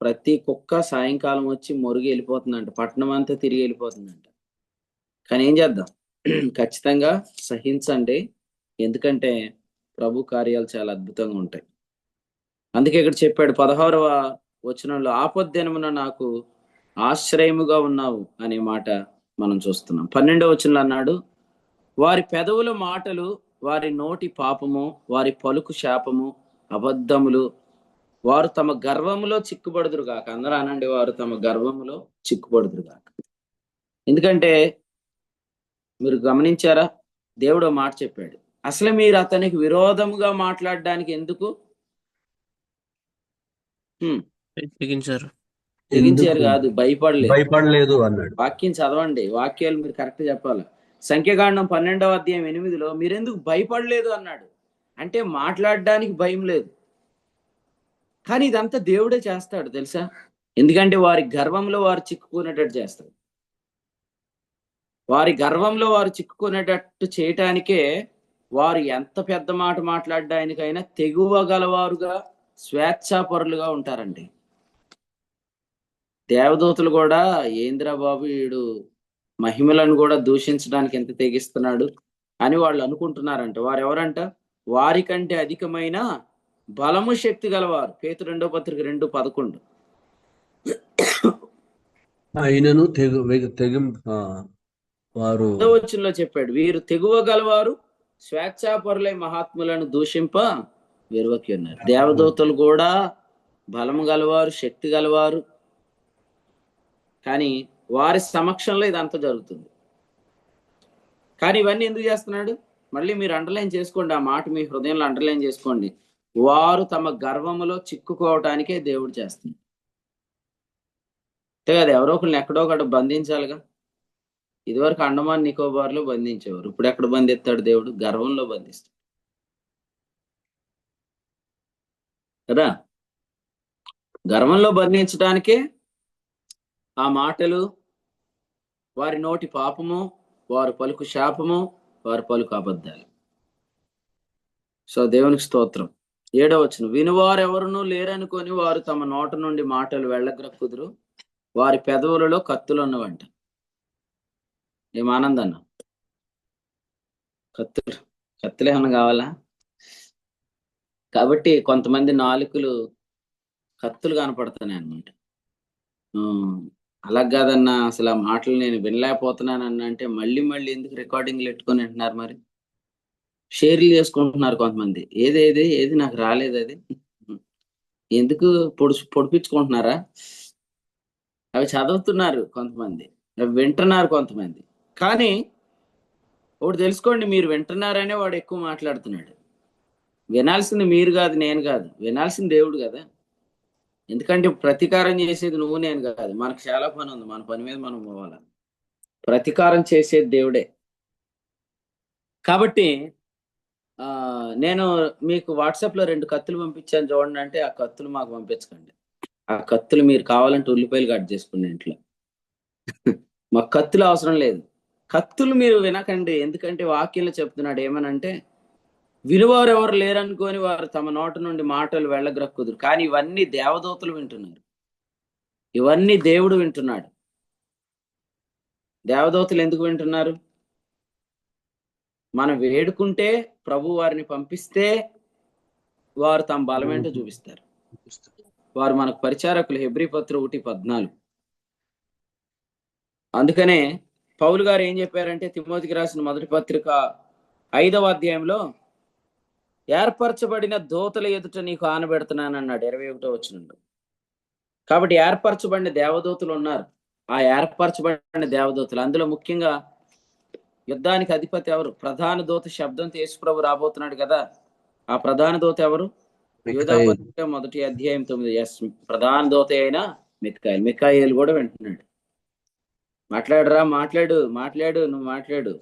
ప్రతి కుక్క సాయంకాలం వచ్చి మొరుగి వెళ్ళిపోతుందంట, పట్టణం అంతా తిరిగి వెళ్ళిపోతుందంట. కానీ ఏం చేద్దాం? ఖచ్చితంగా సహించండి, ఎందుకంటే ప్రభు కార్యాలు చాలా అద్భుతంగా ఉంటాయి. అందుకే ఇక్కడ చెప్పాడు 16వ వచనంలో, ఆపద్దినమున నాకు ఆశ్రయముగా ఉన్నావు అనే మాట మనం చూస్తున్నాం. 12వ వచనంలో అన్నాడు, వారి పెదవుల మాటలు, వారి నోటి పాపము, వారి పలుకు శాపము, అబద్ధములు, వారు తమ గర్వములో చిక్కుబడుదురు గాక. అందరూ అనండి, వారు తమ గర్వములో చిక్కుబడుదురు గాక. ఎందుకంటే మీరు గమనించారా, దేవుడు మాట చెప్పాడు, అసలు మీరు అతనికి విరోధముగా మాట్లాడడానికి ఎందుకు తెగించారు కాదు, భయపడలేదు అన్నాడు. వాక్యం చదవండి, వాక్యాలు మీరు కరెక్ట్ చెప్పాలి. సంఖ్యాకాండం 12వ అధ్యాయం 8లో మీరెందుకు భయపడలేదు అన్నాడు. అంటే మాట్లాడడానికి భయం లేదు. కానీ ఇదంతా దేవుడే చేస్తాడు తెలుసా, ఎందుకంటే వారి గర్వంలో వారు చిక్కుకునేటట్టు చేస్తాడు. వారి గర్వంలో వారు చిక్కుకునేటట్టు చేయటానికే వారు ఎంత పెద్ద మాట మాట్లాడడానికైనా తెగువ గలవారుగా, స్వేచ్ఛాపరులుగా ఉంటారండి. దేవదూతలు కూడా ఏంద్రా బాబు వీడు మహిమలను కూడా దూషించడానికి ఎంత తెగిస్తున్నాడు అని వాళ్ళు అనుకుంటున్నారంట. వారు ఎవరంట? వారికంటే అధికమైన బలము శక్తి గలవారు. పేతురు 2వ పత్రిక 2:11. ఆయనను వారు వచనంలో చెప్పాడు, వీరు తెగువ గలవారు, స్వేచ్ఛాపరులై మహాత్ములను దూషింప వెరువకి ఉన్నారు. దేవదూతలు కూడా బలము గలవారు, శక్తి గలవారు. కానీ వారి సమక్షంలో ఇదంతా జరుగుతుంది. కానీ ఇవన్నీ ఎందుకు చేస్తున్నాడు? మళ్ళీ మీరు అండర్లైన్ చేసుకోండి, ఆ మాట మీ హృదయంలో అండర్లైన్ చేసుకోండి. వారు తమ గర్వములో చిక్కుకోవటానికే దేవుడు చేస్తుంది. అంతే కదా, ఎవరో ఒకరిని ఎక్కడో ఒకటి బంధించాలిగా. ఇదివరకు అండమాన్ నికోబార్లో బంధించేవారు, ఇప్పుడు ఎక్కడ బంధిస్తాడు దేవుడు? గర్వంలో బంధిస్తాడు కదా. గర్వంలో బంధించడానికే ఆ మాటలు, వారి నోటి పాపము, వారు పలుకు శాపము, వారు పలుకు అబద్ధాలు. సో దేవునికి స్తోత్రం. 7వ వచనం, వినువారెవరునూ లేరనుకొని వారు తమ నోట నుండి మాటలు వెళ్ళగ్రక్కుదురు, వారి పెదవులలో కత్తులు ఉన్నవంట. ఏం ఆనందన్న, కత్తులు ఏమన్నా కావాలా? కాబట్టి కొంతమంది నాలుకలు కత్తులు కనపడుతున్నాయి అన్నమాట. అలా కాదన్నా, అసలు ఆ మాటలు నేను వినలేకపోతున్నానన్న అంటే మళ్ళీ ఎందుకు రికార్డింగ్లు పెట్టుకొని అంటున్నారు? మరి షేర్లు చేసుకుంటున్నారు కొంతమంది. ఏది నాకు రాలేదు, అది ఎందుకు పొడిపించుకుంటున్నారా? అవి చదువుతున్నారు కొంతమంది, అవి వింటున్నారు కొంతమంది. కానీ ఒకటి తెలుసుకోండి, మీరు వింటున్నారనే వాడు ఎక్కువ మాట్లాడుతున్నాడు. వినాల్సింది మీరు కాదు, నేను కాదు, వినాల్సింది దేవుడు కదా. ఎందుకంటే ప్రతీకారం చేసేది నువ్వు నేను కాదు, మనకు చాలా పని ఉంది, మన పని మీద మనం పోవాలి. ప్రతీకారం చేసేది దేవుడే. కాబట్టి నేను మీకు వాట్సాప్లో 2 కత్తులు పంపించాను చూడండి అంటే, ఆ కత్తులు మాకు పంపించకండి. ఆ కత్తులు మీరు కావాలంటే ఉల్లిపాయలు కట్ చేసుకోండి ఇంట్లో. మాకు కత్తులు అవసరం లేదు. కత్తులు మీరు వినకండి, ఎందుకంటే వాక్యంలో చెప్తున్నాడు ఏమనంటే, వినువారు ఎవరు లేరనుకొని వారు తమ నోట నుండి మాటలు వెళ్ళగ్రక్కుదురు. కానీ ఇవన్నీ దేవదూతలు వింటున్నారు, ఇవన్నీ దేవుడు వింటున్నాడు. దేవదూతలు ఎందుకు వింటున్నారు? మనం వేడుకుంటే ప్రభు వారిని పంపిస్తే వారు తమ బలమేంటో చూపిస్తారు. వారు మనకు పరిచారకులు. హెబ్రీ పత్రిక 1:14. అందుకనే పౌలు గారు ఏం చెప్పారంటే, తిమోతికి రాసిన మొదటి పత్రిక 5వ అధ్యాయంలో, ఏర్పరచబడిన దూతల ఎదుట నీకు ఆనబెడుతున్నాను అన్నాడు 21వ వచనంలో. కాబట్టి ఏర్పరచబడిన దేవదూతలు ఉన్నారు. ఆ ఏర్పరచబడిన దేవదూతలు, అందులో ముఖ్యంగా యుద్ధానికి అధిపతి ఎవరు? ప్రధాన దూత శబ్దంతో యేసుప్రభు రాబోతున్నాడు కదా. ఆ ప్రధాన దూత ఎవరు? యూదాపత్రిక 1:9. ఎస్, ప్రధాన దూత అయినా మిఖాయేలు కూడా వింటున్నాడు. మాట్లాడరా, మాట్లాడు, నువ్వు మాట్లాడు.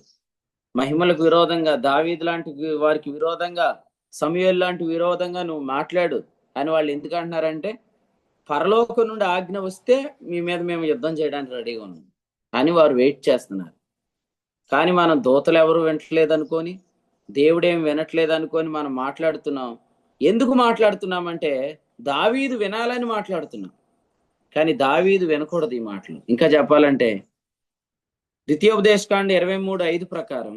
మహిమలకు విరోధంగా, దావీదు లాంటి వారికి విరోధంగా, సమూయేలు లాంటి విరోధంగా నువ్వు మాట్లాడు అని వాళ్ళు ఎందుకు అంటున్నారంటే, పరలోకం నుండి ఆజ్ఞ వస్తే మీ మీద మేము యుద్ధం చేయడానికి రెడీగా ఉన్నాం అని వారు వెయిట్ చేస్తున్నారు. కానీ మనం దూతలు ఎవరు వినట్లేదు అనుకొని, దేవుడేం వినట్లేదు అనుకొని మనం మాట్లాడుతున్నాం. ఎందుకు మాట్లాడుతున్నామంటే దావీదు వినాలని మాట్లాడుతున్నాం. కానీ దావీదు వినకూడదు ఈ మాటలు. ఇంకా చెప్పాలంటే ద్వితీయోపదేశకాండ 23:5 ప్రకారం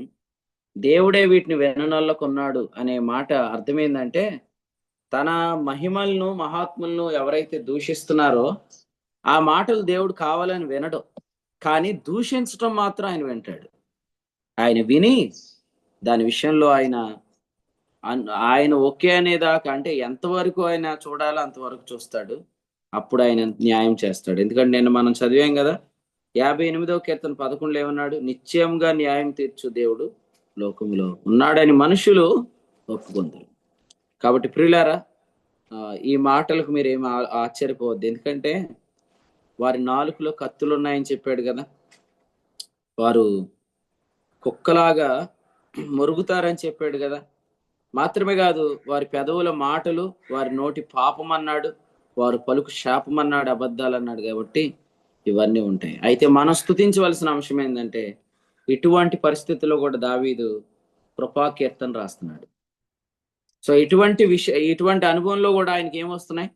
దేవుడే వీటిని విననొల్లకున్నాడు అనే మాట అర్థమైందంటే, తన మహిమలను మహాత్ములను ఎవరైతే దూషిస్తున్నారో ఆ మాటలు దేవుడు కావాలని వినడు, కానీ దూషించటం మాత్రం ఆయన వింటాడు. ఆయన విని దాని విషయంలో ఆయన ఓకే అనేదాకా, అంటే ఎంతవరకు ఆయన చూడాలో అంతవరకు చూస్తాడు. అప్పుడు ఆయన న్యాయం చేస్తాడు. ఎందుకంటే నిన్న మనం చదివాం కదా, 58వ కీర్తన 11 ఏమన్నాడు? నిశ్చయంగా న్యాయం తీర్చు దేవుడు లోకంలో ఉన్నాడని మనుషులు ఒప్పుకుంటారు. కాబట్టి ప్రియులారా, ఈ మాటలకు మీరు ఏమి ఆశ్చర్యపోవద్దు. ఎందుకంటే వారి నాలుకలో కత్తులు ఉన్నాయని చెప్పాడు కదా. వారు కుక్కలాగా మొరుగుతారని చెప్పాడు కదా. మాత్రమే కాదు, వారి పెదవుల మాటలు వారి నోటి పాపం అన్నాడు, వారు పలుకు శాపం అన్నాడు, అబద్ధాలు అన్నాడు. కాబట్టి ఇవన్నీ ఉంటాయి. అయితే మనం స్తుతించవలసిన అంశం ఏంటంటే, ఇటువంటి పరిస్థితుల్లో కూడా దావీదు కృపాకీర్తన రాస్తున్నాడు. సో ఇటువంటి అనుభవంలో కూడా ఆయనకి ఏమొస్తున్నాయి?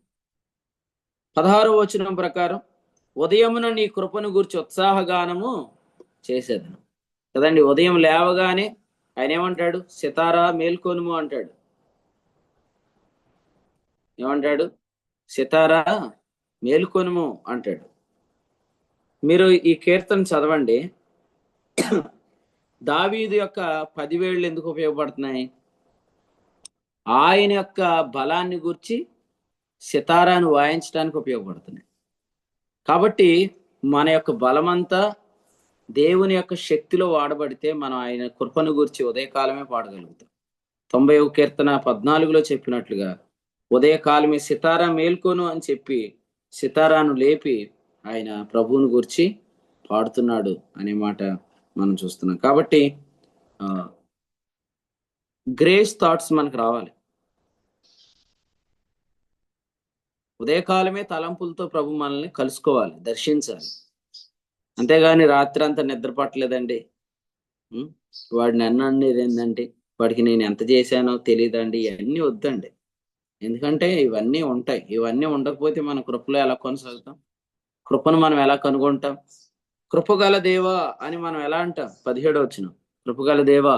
16వ వచనం ప్రకారం, ఉదయమున నీ కృపను గురించి ఉత్సాహగానము చేసేదను కదండి. ఉదయం లేవగానే ఆయన ఏమంటాడు? సితారా మేల్కొనుము అంటాడు. ఏమంటాడు? సితారా మేల్కొనుము అంటాడు. మీరు ఈ కీర్తన చదవండి. దావీదు యొక్క 10 వేళ్ళు ఎందుకు ఉపయోగపడుతున్నాయి? ఆయన యొక్క బలాన్ని గురించి సితారాను వాయించడానికి ఉపయోగపడుతున్నాయి. కాబట్టి మన యొక్క బలమంతా దేవుని యొక్క శక్తిలో వాడబడితే మనం ఆయన కృపను గురించి ఉదయకాలమే పాడగలుగుతాం. 90వ కీర్తన 14లో చెప్పినట్లుగా, ఉదయకాలమే సితారా మేల్కొను అని చెప్పి సితారాను లేపి ఆయన ప్రభువును గురించి పాడుతున్నాడు అనే మాట మనం చూస్తున్నాం. కాబట్టి గ్రేస్ థాట్స్ మనకు రావాలి. ఉదయకాలమే తలంపులతో ప్రభు మనల్ని కలుసుకోవాలి, దర్శించాలి. అంతేగాని రాత్రి అంతా నిద్ర పట్టలేదండి, వాడిని అన్నది ఏంటంటే, వాడికి నేను ఎంత చేశానో తెలియదండి, ఇవన్నీ వద్దండి. ఎందుకంటే ఇవన్నీ ఉంటాయి. ఇవన్నీ ఉండకపోతే మన కృపలో ఎలా కొనసాగుతాం? కృపను మనం ఎలా కనుగొంటాం? కృపగల దేవా అని మనం ఎలా అంటాం? 17వ వచనం, కృపగల దేవా.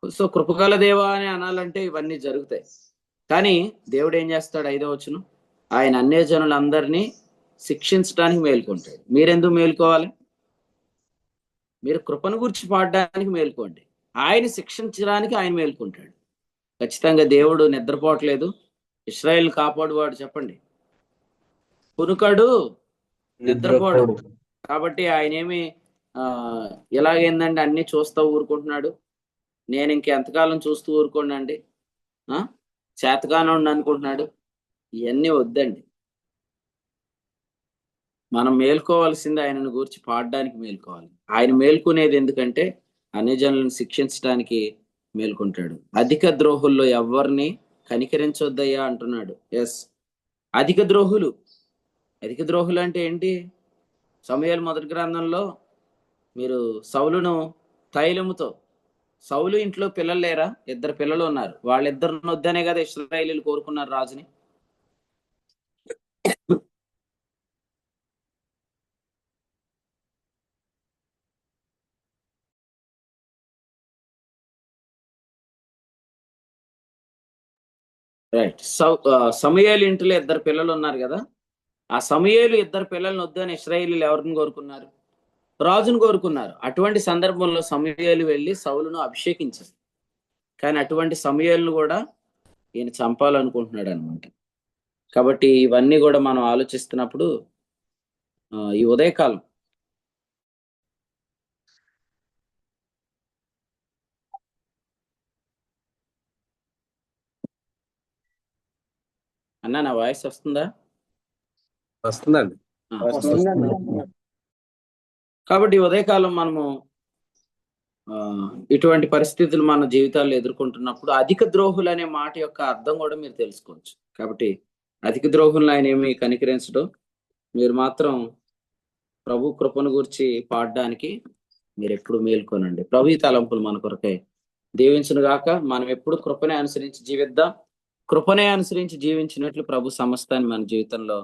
సో కృపగల దేవా అని అనాలంటే ఇవన్నీ జరుగుతాయి. కానీ దేవుడు ఏం చేస్తాడు? 5వ వచనం, ఆయన అన్యజనులందరినీ శిక్షించడానికి మేల్కొంటాడు. మీరెందుకు మేల్కోవాలి? మీరు కృపను గురించి పాడడానికి మేల్కోండి. ఆయన శిక్షించడానికి ఆయన మేల్కొంటాడు. ఖచ్చితంగా దేవుడు నిద్రపోవట్లేదు. ఇశ్రాయేల్ కాపాడువాడు. చెప్పండి, కునుకడు, నిద్రపోడు. కాబట్టి ఆయన ఏమి ఎలాగైందండి అన్ని చూస్తూ ఊరుకుంటున్నాడు? నేను ఇంకెంతకాలం చూస్తూ ఊరుకోండి, చేతగానండి అనుకుంటున్నాడు? ఇవన్నీ వద్దండి. మనం మేల్కోవాల్సింది ఆయనను గురించి పాడడానికి మేల్కోవాలి. ఆయన మేల్కొనేది ఎందుకంటే అన్యజనులను శిక్షించడానికి మేల్కొంటాడు. అధిక ద్రోహుల్లో ఎవరిని కనికరించొద్దయ్యా అంటున్నాడు. ఎస్, అధిక ద్రోహులు అంటే ఏంటి? సమూయేలు మొదటి గ్రంథంలో మీరు సౌలును తైలముతో, సౌలు ఇంట్లో పిల్లలు లేరా? 2 పిల్లలు ఉన్నారు. వాళ్ళిద్దరిని వద్దనే కదా ఇశ్రాయేలీయులు కోరుకున్నారు రాజుని. రైట్. సమూయేలు ఇంట్లో 2 పిల్లలు ఉన్నారు కదా. ఆ సమూయేలు 2 పిల్లలను వద్దని ఇశ్రాయేలీయులు ఎవరిని కోరుకున్నారు? రాజును కోరుకున్నారు. అటువంటి సందర్భంలో సమూయేలు వెళ్ళి సౌలును అభిషేకించారు. కానీ అటువంటి సమూయేలును కూడా ఈయన చంపాలనుకుంటున్నాడు అనమాట. కాబట్టి ఇవన్నీ కూడా మనం ఆలోచిస్తున్నప్పుడు ఈ ఉదయకాలం అన్న నా వాయిస్ వస్తుందా? వస్తుందండి. కాబట్టి ఉదయకాలం మనము ఇటువంటి పరిస్థితులు మన జీవితాల్లో ఎదుర్కొంటున్నప్పుడు అధిక ద్రోహులు అనే మాట యొక్క అర్థం కూడా మీరు తెలుసుకోవచ్చు. కాబట్టి అధిక ద్రోహులను ఆయన ఏమి కనికరించడం, మీరు మాత్రం ప్రభు కృపను గురించి పాడడానికి మీరు ఎప్పుడు మేల్కొనండి. ప్రభు ఈ తలంపులు మన కొరకై దీవించును గాక. మనం ఎప్పుడు కృపనే అనుసరించి జీవిద్దాం. కృపనే అనుసరించి జీవించినట్లు ప్రభు సమస్తాన్ని మన జీవితంలో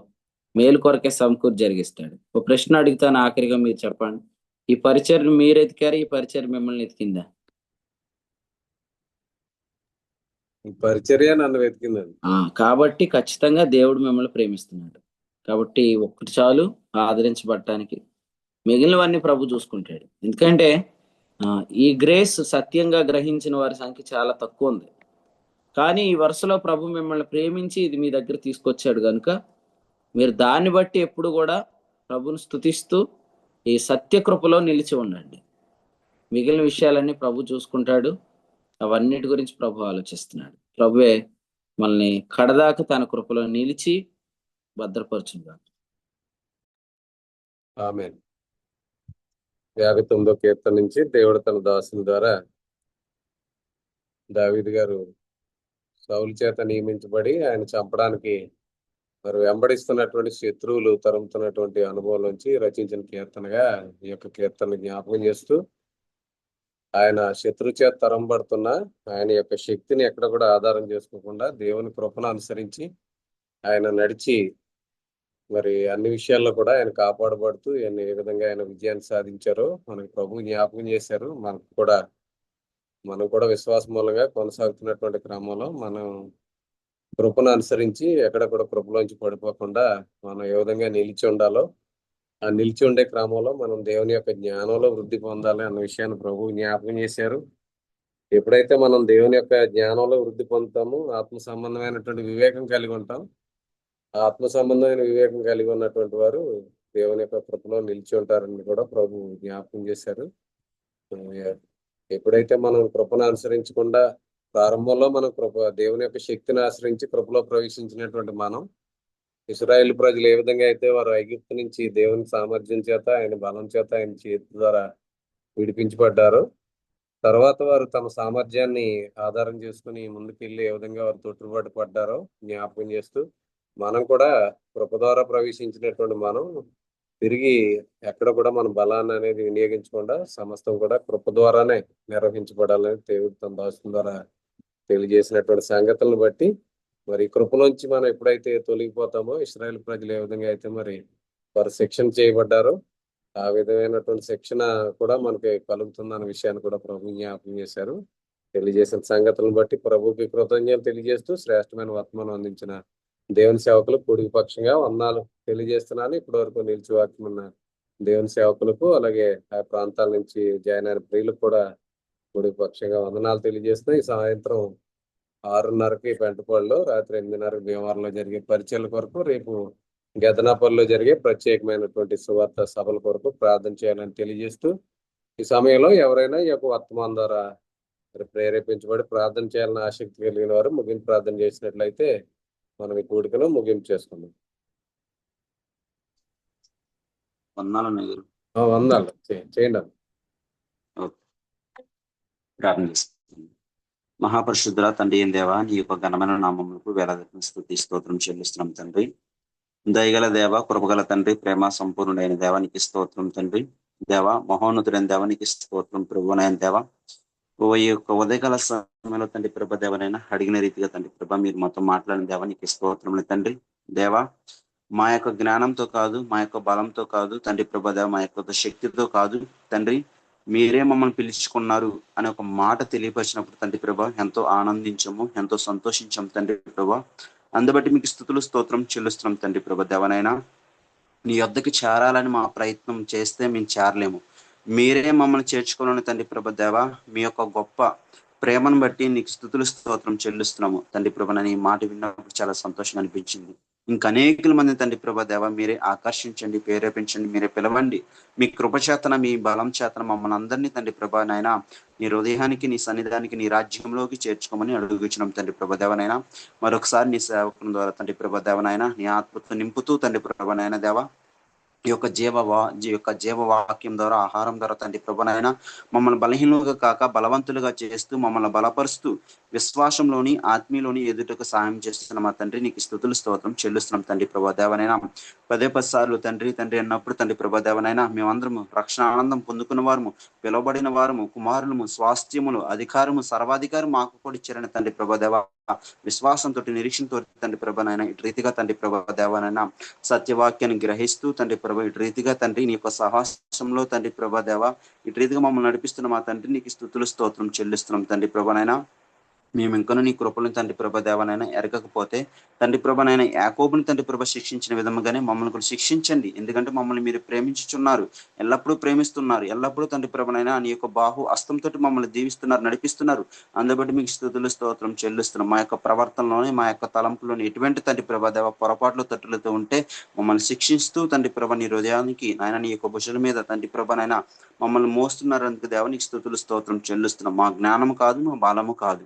మేలు కొరకే సమకూర్చి జరిగిస్తాడు. ఒక ప్రశ్న అడుగుతాను ఆఖరిగా, మీరు చెప్పండి. ఈ పరిచయం మీరు ఎతికారు, ఈ పరిచయం మిమ్మల్ని ఎతికిందా? పరిచర్య నన్ను వెతికిందండి. కాబట్టి ఖచ్చితంగా దేవుడు మిమ్మల్ని ప్రేమిస్తున్నాడు. కాబట్టి ఒక్కటి చాలు ఆదరించబడటానికి, మిగిలినవన్నీ ప్రభు చూసుకుంటాడు. ఎందుకంటే ఈ గ్రేస్ సత్యంగా గ్రహించిన వారి సంఖ్య చాలా తక్కువ ఉంది. కానీ ఈ వరుసలో ప్రభు మిమ్మల్ని ప్రేమించి ఇది మీ దగ్గర తీసుకొచ్చాడు కనుక మీరు దాన్ని బట్టి ఎప్పుడు కూడా ప్రభుని స్తుతిస్తూ ఈ సత్య కృపలో నిలిచి ఉండండి. మిగిలిన విషయాలన్నీ ప్రభు చూసుకుంటాడు. అవన్నిటి గురించి ప్రభు ఆలోచిస్తున్నాడు. ప్రభువే మనల్ని కడదాకా తన కృపలో నిలిచి భద్రపరచుగా. ఆమేన్. 59వ కీర్తన నుంచి దేవుడు తన దాసుల ద్వారా దావీదు గారు సౌలు చేత నియమించబడి ఆయన చంపడానికి మరి వెంబడిస్తున్నటువంటి శత్రువులు తరుముతున్నటువంటి అనుభవం నుంచి రచించిన కీర్తనగా ఈ యొక్క కీర్తన జ్ఞాపకం చేస్తూ, ఆయన శత్రు చేత తరంబడుతున్న ఆయన యొక్క శక్తిని ఎక్కడ కూడా ఆధారం చేసుకోకుండా దేవుని కృపను అనుసరించి ఆయన నడిచి మరి అన్ని విషయాల్లో కూడా ఆయన కాపాడబడుతూ ఏ విధంగా ఆయన విజయాన్ని సాధించారో మనకు ప్రభు జ్ఞాపకం చేశారు. మనం కూడా విశ్వాస మూలంగా కొనసాగుతున్నటువంటి క్రమంలో మనం కృపను అనుసరించి ఎక్కడ కూడా కృపలోంచి పడిపోకుండా మనం ఏ విధంగా నిలిచి ఉండాలో, ఆ నిలిచి ఉండే క్రమంలో మనం దేవుని యొక్క జ్ఞానంలో వృద్ధి పొందాలి అన్న విషయాన్ని ప్రభు జ్ఞాపకం చేశారు. ఎప్పుడైతే మనం దేవుని యొక్క జ్ఞానంలో వృద్ధి పొందుతామో ఆత్మ సంబంధమైనటువంటి వివేకం కలిగి ఉంటాం. ఆత్మ సంబంధమైన వివేకం కలిగి ఉన్నటువంటి వారు దేవుని యొక్క కృపలో నిలిచి ఉంటారని కూడా ప్రభు జ్ఞాపకం చేశారు. ఎప్పుడైతే మనం కృపను అనుసరించకుండా ప్రారంభంలో మనం దేవుని యొక్క శక్తిని ఆశ్రయించి కృపలో ప్రవేశించినటువంటి మనం, ఇశ్రాయేలు ప్రజలు ఏ విధంగా అయితే వారు ఐగుప్తు నుంచి దేవుని సామర్థ్యం చేత ఆయన బలం చేత ఆయన చేతి ద్వారా విడిపించబడ్డారో, తర్వాత వారు తమ సామర్థ్యాన్ని ఆధారం చేసుకుని ముందుకెళ్ళి ఏ విధంగా వారు తొట్టుబాటు పడ్డారో జ్ఞాపకం చేస్తూ, మనం కూడా కృప ద్వారా ప్రవేశించినటువంటి మనం తిరిగి ఎక్కడ కూడా మన బలాన్ని అనేది వినియోగించకుండా సమస్తం కూడా కృప ద్వారానే నిర్వహించబడాలని దేవుడు తన దాసుల ద్వారా తెలియజేసినటువంటి సంగతులను బట్టి మరి కృపలోంచి మనం ఎప్పుడైతే తొలగిపోతామో, ఇశ్రాయేలు ప్రజలు ఏ విధంగా అయితే మరి వారు శిక్షణ చేయబడ్డారో ఆ విధమైనటువంటి శిక్షణ కూడా మనకి కలుగుతుందన్న విషయాన్ని కూడా ప్రభు జ్ఞాపకం చేశారు. తెలియజేసిన సంగతులను బట్టి ప్రభుకి కృతజ్ఞతలు తెలియజేస్తూ శ్రేష్టమైన వర్తమానం అందించిన దేవుని సేవకులు పొడిగి పక్షంగా వందనాలు తెలియజేస్తున్నాను. ఇప్పటి వరకు నిలిచి వాక్యం ఉన్న దేవుని సేవకులకు, అలాగే ఆ ప్రాంతాల నుంచి జాయిన్ అయిన ప్రియులకు కూడా పొడిగి పక్షంగా వందనాలు తెలియజేస్తున్నాయి. ఈ సాయంత్రం 6:30కి పెంటపాడులో, రాత్రి 8:30కి భీమవరంలో జరిగే పరిచయాల కొరకు, రేపు గెదనాపల్లిలో జరిగే ప్రత్యేకమైనటువంటి సువార్త సభల కొరకు ప్రార్థన చేయాలని తెలియజేస్తూ, ఈ సమయంలో ఎవరైనా ఈ యొక్క వర్తమానం ద్వారా ప్రేరేపించబడి ప్రార్థన చేయాలని ఆసక్తి కలిగిన వారు ముగింపు ప్రార్థన చేసినట్లయితే మనం ఈ కూడికను ముగింపు చేసుకుందాం. వందనాలు చేయండి. ప్రార్థన చేస్తాను. మహాపరిశుద్ధుల తండ్రి అయిన దేవా, నీ యొక్క ఘనమైన నామములకు వేలాది స్తుతి స్తోత్రం చెల్లిస్తున్నాం తండ్రి. దయగల దేవ, కృపగల తండ్రి, ప్రేమ సంపూర్ణుడైన దేవ నీకు స్తోత్రం తండ్రి. దేవ, మహోన్నతుడైన దేవ నీకు స్తోత్రం. ప్రభువైన దేవ, ఈ యొక్క ఉదయకాల సమయంలో తండ్రి ప్రభ దేవనైనా అడిగిన రీతిగా తండ్రి ప్రభ మీరు మొత్తం మాట్లాడిన దేవ నీకు స్తోత్రములు తండ్రి. దేవ, మా యొక్క జ్ఞానంతో కాదు, మా యొక్క బలంతో కాదు తండ్రి ప్రభ దేవ, మా యొక్క శక్తితో కాదు తండ్రి, మీరే మమ్మల్ని పిలుచుకున్నారు అనే ఒక మాట తెలియపరిచినప్పుడు తండ్రి ప్రభ ఎంతో ఆనందించము, ఎంతో సంతోషించాము తండ్రి ప్రభ. అందుబట్టి మీకు స్తుతులు స్తోత్రం చెల్లిస్తున్నాం తండ్రి ప్రభ దేవనైనా. నీ యొద్దకి చేరాలని మా ప్రయత్నం చేస్తే మేము చేరలేము, మీరే మమ్మల్ని చేర్చుకోవాలని తండ్రి ప్రభ దేవ, మీ యొక్క గొప్ప ప్రేమను బట్టి నీకు స్తుతులు స్తోత్రం చెల్లిస్తున్నాము తండ్రి ప్రభ. ఈ మాట విన్నప్పుడు చాలా సంతోషంగా అనిపించింది. ఇంకా అనేకుల మంది తండ్రి ప్రభా దేవ మీరే ఆకర్షించండి, ప్రేరేపించండి, మీరే పిలవండి. మీ కృపచేతన, మీ బలం చేతన మమ్మల్ని అందరినీ తండ్రి ప్రభా నాయన నీ హృదయానికి, నీ సన్నిధానికి, నీ రాజ్యంలోకి చేర్చుకోమని అడుగుచున్నాం తండ్రి ప్రభా దేవనైనా. మరొకసారి నీ సేవకుల ద్వారా తండ్రి ప్రభా దేవనైనా నీ ఆత్మతో నింపుతూ తండ్రి ప్రభా నాయన దేవ ఈ యొక్క జీవవాక్యం ద్వారా, ఆహారం ద్వారా తండ్రి ప్రభునైనా మమ్మల్ని బలహీనులుగా కాక బలవంతులుగా చేస్తూ, మమ్మల్ని బలపరుస్తూ విశ్వాసంలోని, ఆత్మీయలోని ఎదుటకు సాయం చేస్తున్న మా తండ్రి నీకు స్తుతులు స్తోత్రం చెల్లిస్తున్నాం తండ్రి ప్రభా దేవనైనా. 10 సార్లు తండ్రి తండ్రి అన్నప్పుడు తండ్రి ప్రభా దేవనైనా మేమందరము రక్షణ ఆనందం పొందుకున్న వారము, పిలువబడిన వారము, కుమారులము, స్వాస్థ్యములు, అధికారము, సర్వాధికారం మాకు కూడా ఇచ్చారని తండ్రి ప్రభా దేవ విశ్వాసంతో, నిరీక్షణతో తండ్రి ప్రభానైనా ఇటు రీతిగా తండ్రి ప్రభా దేవనైనా సత్యవాక్యాన్ని గ్రహిస్తూ తండ్రి ప్రభా ఇటు రీతిగా తండ్రి నీ యొక్క సహాసంలో తండ్రి ప్రభా దేవ ఇటు రీతిగా మమ్మల్ని నడిపిస్తున్న మా తండ్రి నీకు స్తుతులు స్తోత్రం చెల్లిస్తున్నాం తండ్రి ప్రభానైనా. మేము ఇంకనూ నీ కృపలను తండ్రి ప్రభా దేవనైనా ఎరగకపోతే తండ్రి ప్రభానైనా యాకోబుని తండ్రి ప్రభ శిక్షించిన విధముగానే మమ్మల్ని కూడా శిక్షించండి. ఎందుకంటే మమ్మల్ని మీరు ప్రేమించుచున్నారు, ఎల్లప్పుడూ ప్రేమిస్తున్నారు, ఎల్లప్పుడూ తండ్రి ప్రభనైనా నీ యొక్క బాహు హస్తంతో మమ్మల్ని దీవిస్తున్నారు, నడిపిస్తున్నారు. అందుబట్టి మీకు స్తుతులు స్తోత్రం చెల్లిస్తున్నాం. మా యొక్క ప్రవర్తనలోనే, మా యొక్క తలంపులోని ఎటువంటి తండ్రి ప్రభా దేవ పొరపాట్లు తట్టులతో ఉంటే మమ్మల్ని శిక్షిస్తూ తండ్రి ప్రభ నీ హృదయానికి నాయన నీ యొక్క భుజల మీద తండ్రి ప్రభనైనా మమ్మల్ని మోస్తున్నారు. అందుకు దేవ నీకు స్తుతులు స్తోత్రం చెల్లిస్తున్నాం. మా జ్ఞానము కాదు, మా బలము కాదు,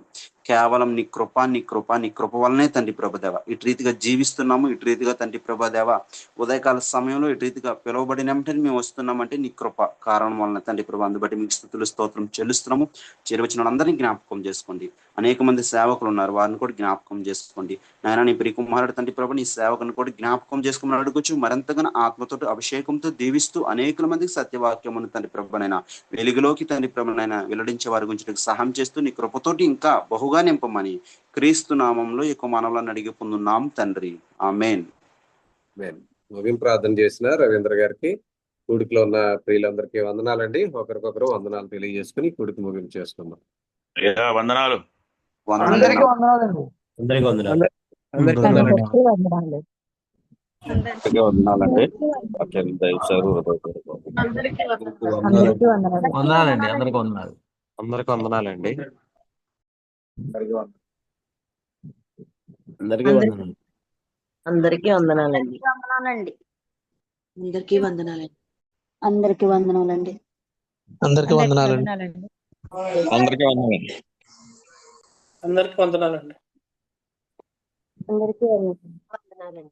కేవలం నీ కృప, నీ కృప, నీ కృప వల్లనే తండ్రి ప్రభదేవ ఇటు రీతిగా జీవిస్తున్నాము. ఇటు రీతిగా తండ్రి ప్రభదేవ ఉదయకాల సమయంలో ఇటు రీతిగా పిలువబడినమంటే మేము వస్తున్నామంటే నీ కృప కారణం వలన తండ్రి ప్రభా. అందుబట్టి మీకు స్తుతులు స్తోత్రం చెల్లిస్తున్నాము. చేరువచ్చిన అందరినీ జ్ఞాపకం చేసుకోండి. అనేక మంది సేవకులు ఉన్నారు, వారిని కూడా జ్ఞాపకం చేసుకోండి. నాయన నీ ప్రియ కుమారుడు తండ్రి ప్రభు నీ సేవకుని కూడా జ్ఞాపకం చేసుకోమని అడుగుచు మరింతగా ఆత్మతో అభిషేకంతో దీవిస్తూ అనేక మందికి సత్యవాక్యమును తండ్రి ప్రభునైనా వెలుగులోకి తండ్రి ప్రభునైనా వెల్లడించే వారి గురించి సహాయం చేస్తూ నీ కృపతోటి ఇంకా బహుగా నింపమని క్రీస్తు నామంలో ఈ మనవులను అడిగి పొందున్నాం తండ్రి, ఆమేన్. ముగింపు ప్రార్థన చేసిన రవీంద్ర గారికి, కూడికిలో ఉన్న ప్రియులందరికీ వందనాలండి. ఒకరికొకరు వందనాలు తెలియజేసుకుని కూడికి ముగింపు చేసుకుందాం. వందనాలు. అందరికీ వందనాలండి. అందరికీ వందనాలు. అందరికీ వందనాలండి. వందనాలండి. అందరికీ వందనాలు. అందరికీ వందనాలండి. అందరికీ వందనాలు. అందరికీ వందనాలండి. అందరికీ వందనాలండి. అందరికీ వందనాలండి. అందరికీ వందనాలండి. అందరికీ వందనాలండి. అందరికీ వందనాలండి. అందరికీ వందనాలండి.